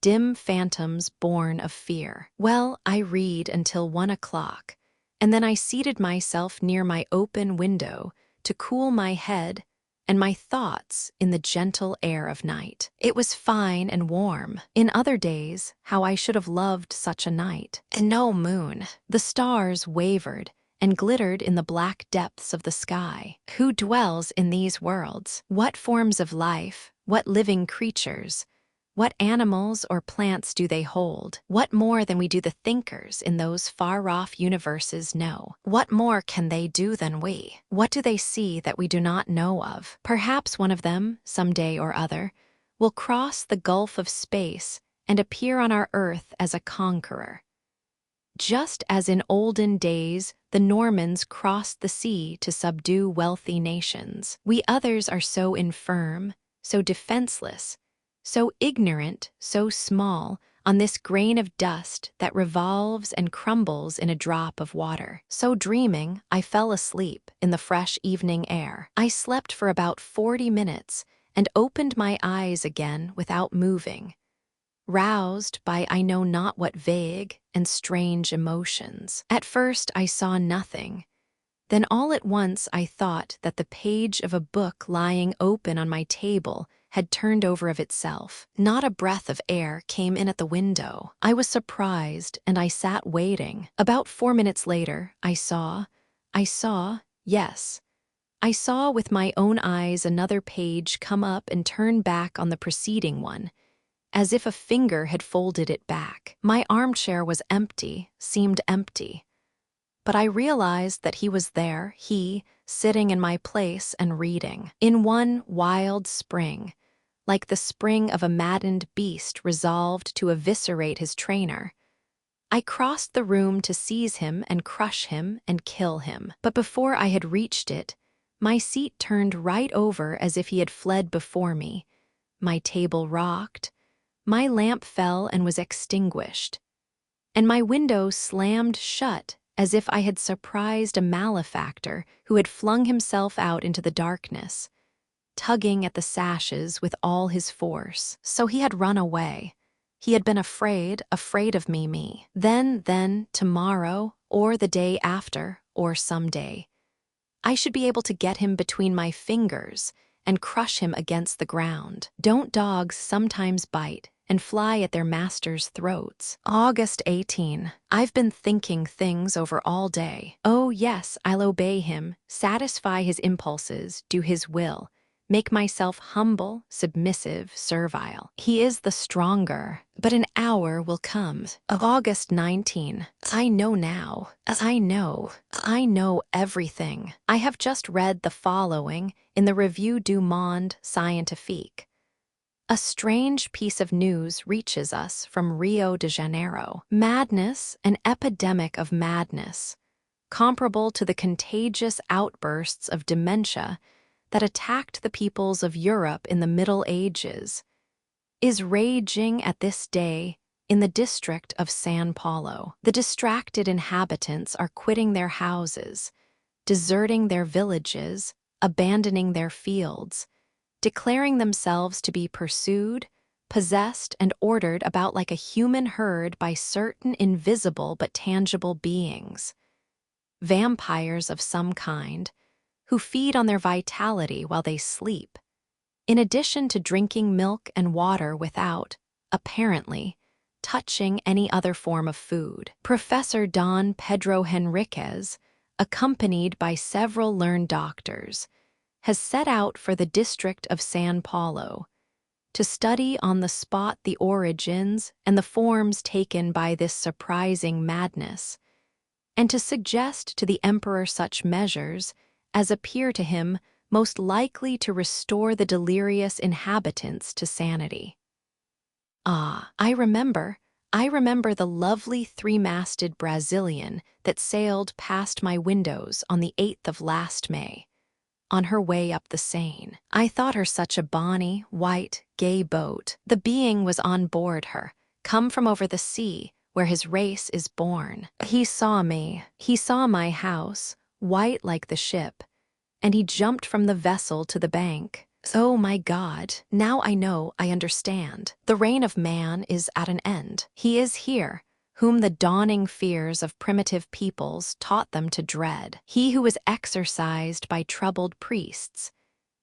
dim phantoms born of fear. Well, I read until 1 o'clock, and then I seated myself near my open window to cool my head and my thoughts in the gentle air of night. It was fine and warm. In other days, how I should have loved such a night. And no moon. The stars wavered and glittered in the black depths of the sky. Who dwells in these worlds? What forms of life, what living creatures, what animals or plants do they hold? What more than we do the thinkers in those far-off universes know? What more can they do than we? What do they see that we do not know of? Perhaps one of them, some day or other, will cross the gulf of space and appear on our earth as a conqueror. Just as in olden days the Normans crossed the sea to subdue wealthy nations, we others are so infirm, so defenseless, so ignorant, so small, on this grain of dust that revolves and crumbles in a drop of water. So dreaming, I fell asleep in the fresh evening air. I slept for about 40 minutes and opened my eyes again without moving, roused by I know not what vague and strange emotions. At first I saw nothing. Then all at once I thought that the page of a book lying open on my table had turned over of itself. Not a breath of air came in at the window. I was surprised, and I sat waiting. About 4 minutes later, I saw with my own eyes another page come up and turn back on the preceding one, as if a finger had folded it back. My armchair was empty, seemed empty. But I realized that he was there, he, sitting in my place and reading. In one wild spring, like the spring of a maddened beast resolved to eviscerate his trainer, I crossed the room to seize him and crush him and kill him. But before I had reached it, My seat turned right over as if he had fled before me. My table rocked. My lamp fell and was extinguished. And my window slammed shut as if I had surprised a malefactor who had flung himself out into the darkness, tugging at the sashes with all his force. So he had run away. He had been afraid of me. Then, tomorrow, or the day after, or someday, I should be able to get him between my fingers and crush him against the ground. Don't dogs sometimes bite and fly at their masters' throats? August 18. I've been thinking things over all day. Oh yes, I'll obey him, satisfy his impulses, do his will, make myself humble, submissive, servile. He is the stronger, but an hour will come. August 19. I know now. I know everything. I have just read the following in the Revue du Monde Scientifique. A strange piece of news reaches us from Rio de Janeiro. Madness, an epidemic of madness, comparable to the contagious outbursts of dementia that attacked the peoples of Europe in the Middle Ages, is raging at this day in the district of São Paulo. The distracted inhabitants are quitting their houses, deserting their villages, abandoning their fields, declaring themselves to be pursued, possessed, and ordered about like a human herd by certain invisible but tangible beings, vampires of some kind, who feed on their vitality while they sleep, in addition to drinking milk and water without, apparently, touching any other form of food. Professor Don Pedro Henriquez, accompanied by several learned doctors, has set out for the district of São Paulo to study on the spot the origins and the forms taken by this surprising madness, and to suggest to the emperor such measures as appear to him most likely to restore the delirious inhabitants to sanity. Ah, I remember the lovely three-masted Brazilian that sailed past my windows on the 8th of last May, on her way up the Seine. I thought her such a bonny, white, gay boat. The being was on board her, come from over the sea, where his race is born. He saw me. He saw my house, white like the ship, and he jumped from the vessel to the bank. Oh my God, now I know, I understand. The reign of man is at an end. He is here, whom the dawning fears of primitive peoples taught them to dread. He who was exorcised by troubled priests,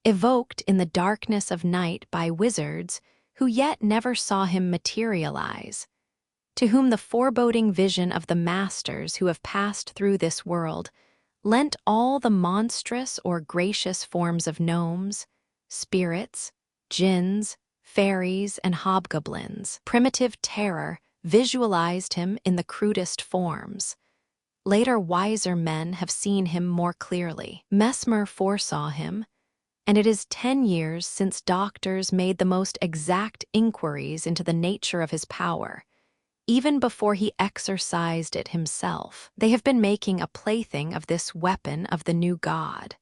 evoked in the darkness of night by wizards who yet never saw him materialize, to whom the foreboding vision of the masters who have passed through this world lent all the monstrous or gracious forms of gnomes, spirits, jinns, fairies, and hobgoblins. Primitive terror visualized him in the crudest forms. Later wiser men have seen him more clearly. Mesmer foresaw him, and it is 10 years since doctors made the most exact inquiries into the nature of his power, even before he exercised it himself. They have been making a plaything of this weapon of the new god,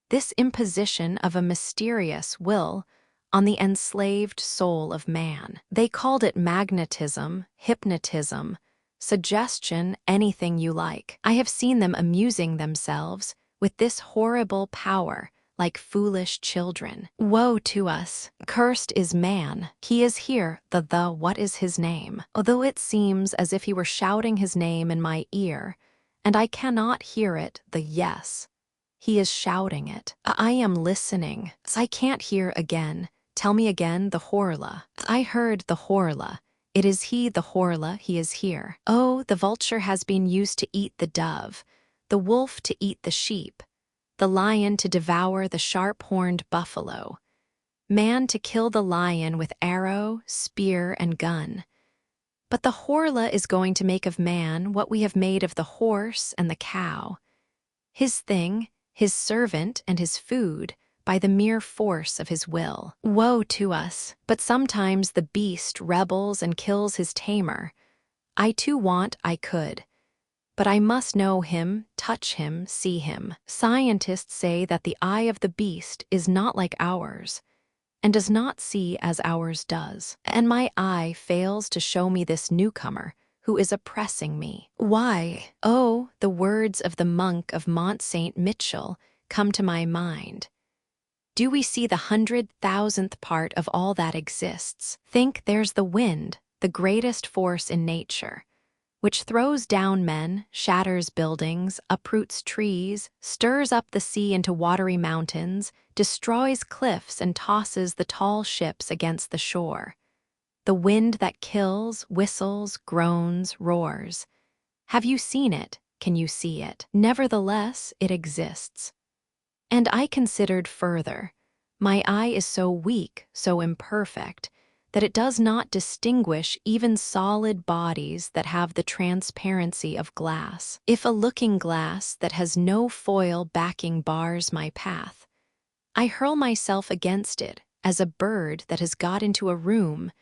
this imposition of a mysterious will on the enslaved soul of man. They called it magnetism, hypnotism, suggestion, anything you like. I have seen them amusing themselves with this horrible power like foolish children. Woe to us! Cursed is man. He is here, what is his name? Although it seems as if he were shouting his name in my ear, and I cannot hear it, yes. He is shouting it. I am listening. I can't hear again. Tell me again, the Horla. I heard the Horla. It is he, the Horla, he is here. Oh, the vulture has been used to eat the dove, the wolf to eat the sheep, the lion to devour the sharp-horned buffalo, man to kill the lion with arrow, spear, and gun. But the Horla is going to make of man what we have made of the horse and the cow, his thing, his servant, and his food, by the mere force of his will. Woe to us! But sometimes the beast rebels and kills his tamer. I too want I could, but I must know him, touch him, see him. Scientists say that the eye of the beast is not like ours, and does not see as ours does. And my eye fails to show me this newcomer who is oppressing me. Why? Oh, the words of the monk of Mont Saint Michel come to my mind. Do we see the 100,000th part of all that exists? Think there's the wind, the greatest force in nature, which throws down men, shatters buildings, uproots trees, stirs up the sea into watery mountains, destroys cliffs and tosses the tall ships against the shore. The wind that kills, whistles, groans, roars. Have you seen it? Can you see it? Nevertheless, it exists. And I considered further. My eye is so weak, so imperfect, that it does not distinguish even solid bodies that have the transparency of glass. If a looking-glass that has no foil backing bars my path, I hurl myself against it as a bird that has got into a room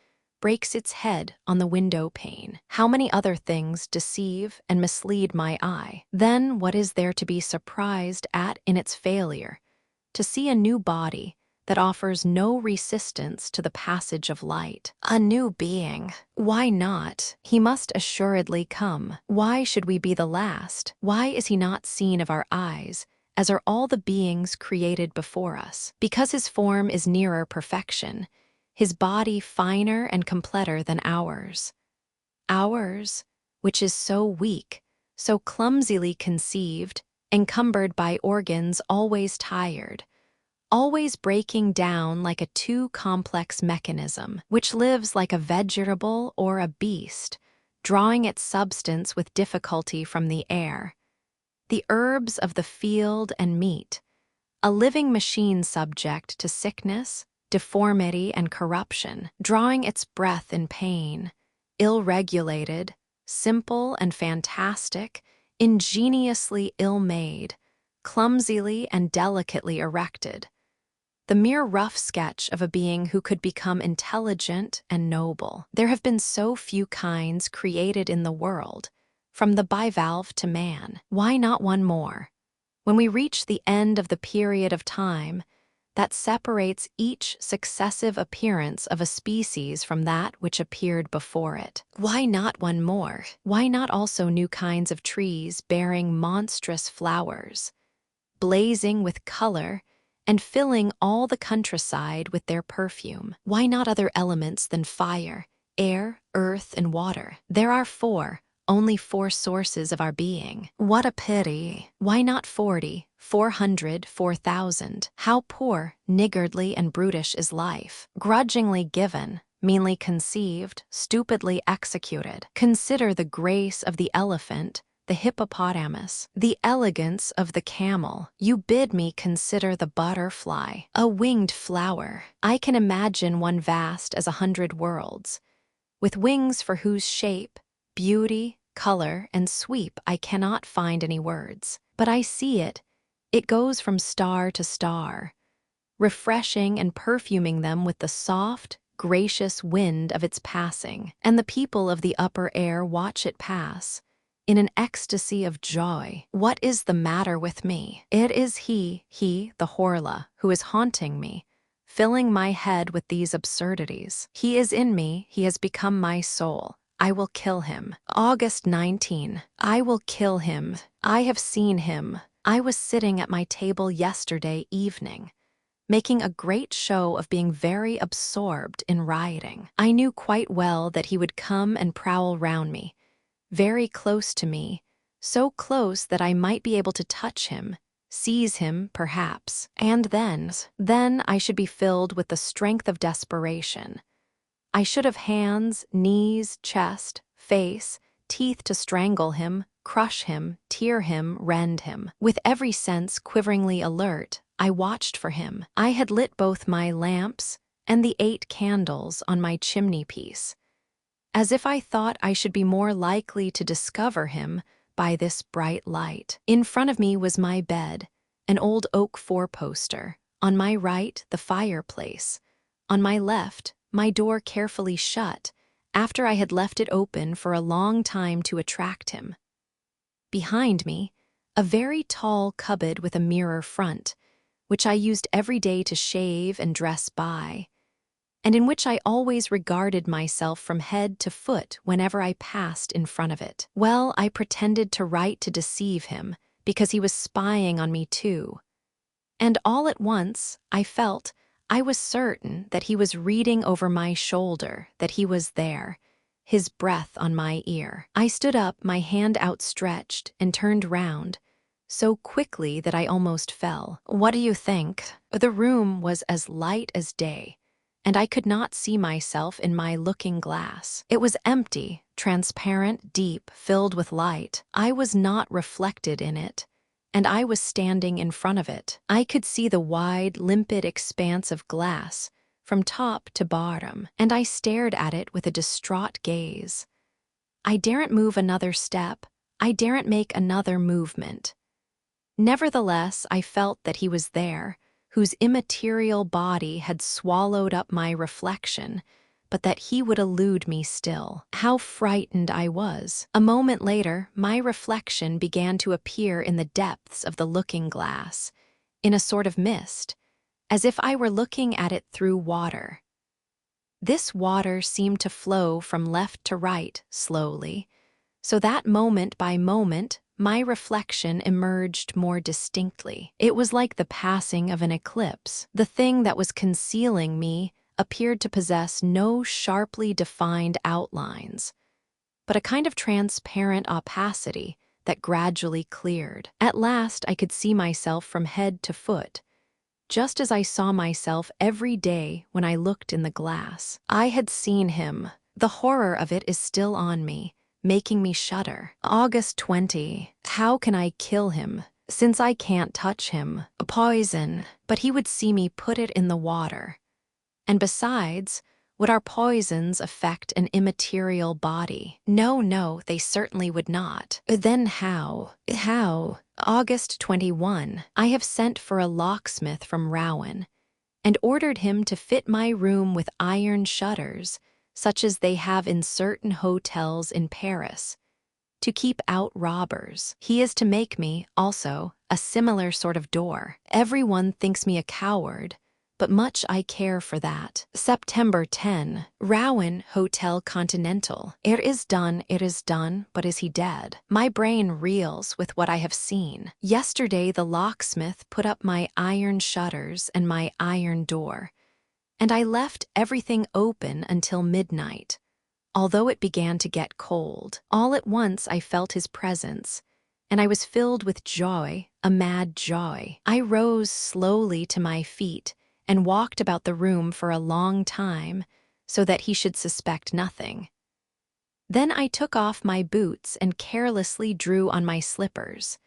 breaks its head on the window pane. How many other things deceive and mislead my eye? Then what is there to be surprised at in its failure? To see a new body that offers no resistance to the passage of light. A new being. Why not? He must assuredly come. Why should we be the last? Why is he not seen of our eyes, as are all the beings created before us? Because his form is nearer perfection, his body finer and completer than ours. Ours, which is so weak, so clumsily conceived, encumbered by organs always tired, always breaking down like a too complex mechanism, which lives like a vegetable or a beast, drawing its substance with difficulty from the air. The herbs of the field and meat, a living machine subject to sickness, deformity, and corruption, drawing its breath in pain, ill-regulated, simple and fantastic, ingeniously ill-made, clumsily and delicately erected. The mere rough sketch of a being who could become intelligent and noble. There have been so few kinds created in the world, from the bivalve to man. Why not one more? When we reach the end of the period of time that separates each successive appearance of a species from that which appeared before it. Why not one more? Why not also new kinds of trees bearing monstrous flowers, blazing with color and filling all the countryside with their perfume? Why not other elements than fire, air, earth, and water? There are only four sources of our being. What a pity! Why not 40, 400, 4,000? How poor, niggardly, and brutish is life, grudgingly given, meanly conceived, stupidly executed. Consider the grace of the elephant, the hippopotamus, the elegance of the camel. You bid me consider the butterfly, a winged flower. I can imagine one vast as 100 worlds, with wings for whose shape, beauty, color, and sweep I cannot find any words. But I see it. It goes from star to star, refreshing and perfuming them with the soft, gracious wind of its passing. And the people of the upper air watch it pass, in an ecstasy of joy. What is the matter with me? It is he, the Horla, who is haunting me, filling my head with these absurdities. He is in me, he has become my soul. I will kill him. August 19. I will kill him. I have seen him. I was sitting at my table yesterday evening, making a great show of being very absorbed in writing. I knew quite well that he would come and prowl round me, very close to me, so close that I might be able to touch him, seize him, perhaps. And then I should be filled with the strength of desperation. I should have hands, knees, chest, face, teeth to strangle him, crush him, tear him, rend him. With every sense quiveringly alert, I watched for him. I had lit both my lamps and the 8 candles on my chimney-piece, as if I thought I should be more likely to discover him by this bright light. In front of me was my bed, an old oak 4-poster. On my right, the fireplace. On my left, my door carefully shut, after I had left it open for a long time to attract him. behind me, a very tall cupboard with a mirror front, which I used every day to shave and dress by, and in which I always regarded myself from head to foot whenever I passed in front of it. Well, I pretended to write to deceive him, because he was spying on me too. And all at once, I was certain that he was reading over my shoulder, that he was there, his breath on my ear. I stood up, my hand outstretched, and turned round, so quickly that I almost fell. What do you think? The room was as light as day, and I could not see myself in my looking glass. It was empty, transparent, deep, filled with light. I was not reflected in it, and I was standing in front of it. I could see the wide, limpid expanse of glass from top to bottom, and I stared at it with a distraught gaze. I daren't move another step. I daren't make another movement. Nevertheless, I felt that he was there, whose immaterial body had swallowed up my reflection, but that he would elude me still. How frightened I was. A moment later, my reflection began to appear in the depths of the looking-glass, in a sort of mist, as if I were looking at it through water. This water seemed to flow from left to right, slowly, so that moment by moment, my reflection emerged more distinctly. It was like the passing of an eclipse. The thing that was concealing me appeared to possess no sharply defined outlines, but a kind of transparent opacity that gradually cleared. At last I could see myself from head to foot, just as I saw myself every day when I looked in the glass. I had seen him. The horror of it is still on me, making me shudder. August 20. How can I kill him, since I can't touch him? A poison, but he would see me put it in the water. And besides, would our poisons affect an immaterial body? No, they certainly would not. Then how? August 21. I have sent for a locksmith from Rouen, and ordered him to fit my room with iron shutters, such as they have in certain hotels in Paris, to keep out robbers. He is to make me, also, a similar sort of door. Everyone thinks me a coward, but much I care for that. September 10. Rouen Hotel Continental. It is done, but is he dead? My brain reels with what I have seen. Yesterday the locksmith put up my iron shutters and my iron door, and I left everything open until midnight, although it began to get cold. All at once I felt his presence, and I was filled with joy, a mad joy. I rose slowly to my feet and walked about the room for a long time, so that he should suspect nothing. Then I took off my boots and carelessly drew on my slippers.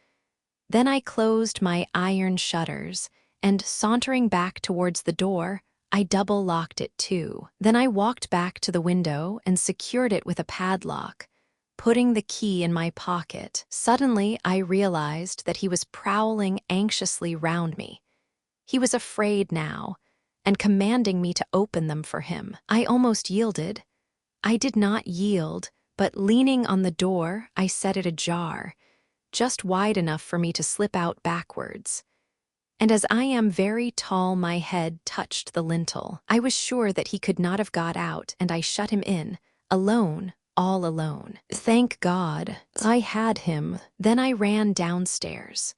Then I closed my iron shutters, and sauntering back towards the door, I double-locked it too. Then I walked back to the window and secured it with a padlock, putting the key in my pocket. Suddenly I realized that he was prowling anxiously round me. He was afraid now, and commanding me to open them for him. I almost yielded. I did not yield, but leaning on the door, I set it ajar, just wide enough for me to slip out backwards. And as I am very tall, my head touched the lintel. I was sure that he could not have got out, and I shut him in, alone, all alone. Thank God, I had him. Then I ran downstairs.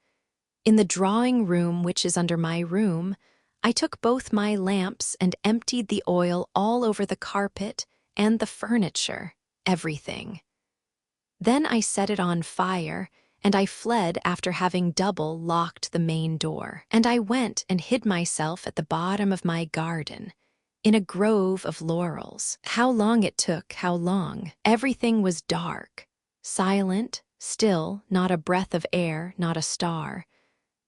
In the drawing room, which is under my room, I took both my lamps and emptied the oil all over the carpet and the furniture, everything. Then I set it on fire, and I fled after having double-locked the main door. And I went and hid myself at the bottom of my garden, in a grove of laurels. How long it took, how long! Everything was dark, silent, still, not a breath of air, not a star.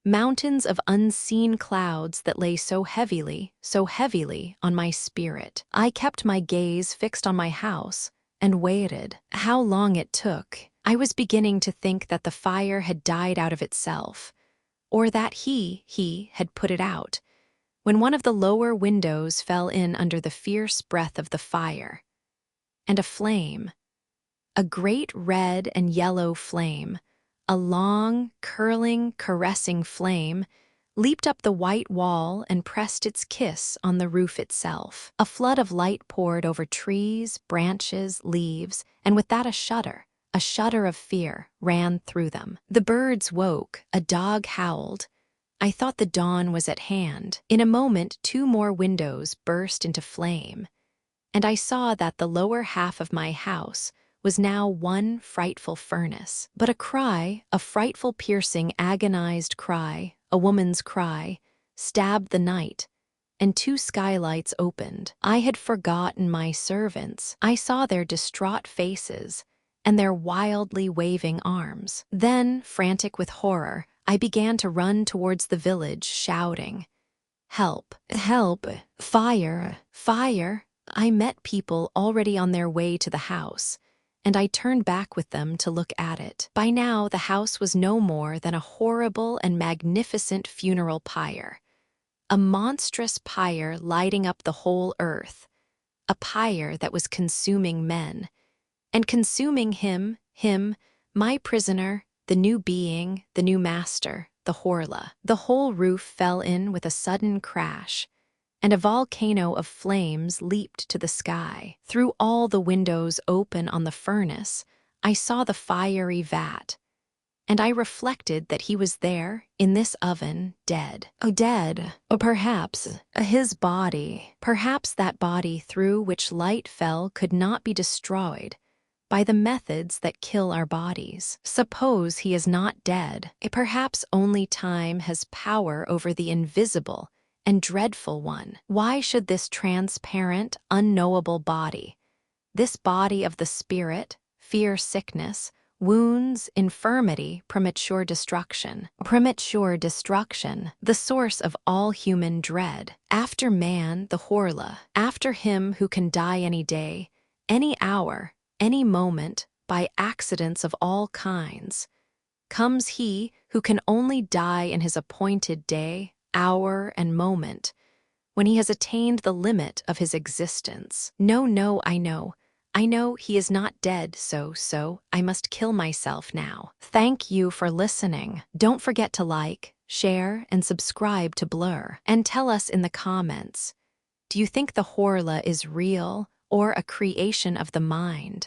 Mountains of unseen clouds that lay so heavily on my spirit. I kept my gaze fixed on my house and waited. How long it took! I was beginning to think that the fire had died out of itself, or that he had put it out, when one of the lower windows fell in under the fierce breath of the fire, and a flame, a great red and yellow flame, A long, curling, caressing flame leaped up the white wall and pressed its kiss on the roof itself. A flood of light poured over trees, branches, leaves, and with that a shudder of fear, ran through them. The birds woke, a dog howled. I thought the dawn was at hand. In a moment, 2 more windows burst into flame, and I saw that the lower half of my house was now one frightful furnace. But a cry, a frightful, piercing, agonized cry, a woman's cry, stabbed the night, and 2 skylights opened. I had forgotten my servants. I saw their distraught faces and their wildly waving arms. Then, frantic with horror, I began to run towards the village, shouting, "Help! Help! Fire! Fire!" I met people already on their way to the house, and I turned back with them to look at it. By now, the house was no more than a horrible and magnificent funeral pyre, a monstrous pyre lighting up the whole earth, a pyre that was consuming men, and consuming him, my prisoner, the new being, the new master, the Horla. The whole roof fell in with a sudden crash, and a volcano of flames leaped to the sky. Through all the windows open on the furnace, I saw the fiery vat, and I reflected that he was there, in this oven, dead. Oh, dead. Or perhaps his body. Perhaps that body through which light fell could not be destroyed by the methods that kill our bodies. Suppose he is not dead. Perhaps only time has power over the invisible and dreadful one. Why should this transparent, unknowable body, this body of the spirit, fear sickness, wounds, infirmity, premature destruction, the source of all human dread, after man, the Horla, after him who can die any day, any hour, any moment, by accidents of all kinds, comes he who can only die in his appointed day, hour, and moment, when he has attained the limit of his existence. No, I know he is not dead, so I must kill myself now. Thank you for listening. Don't forget to like, share, and subscribe to Blurr. And tell us in the comments, do you think the Horla is real or a creation of the mind?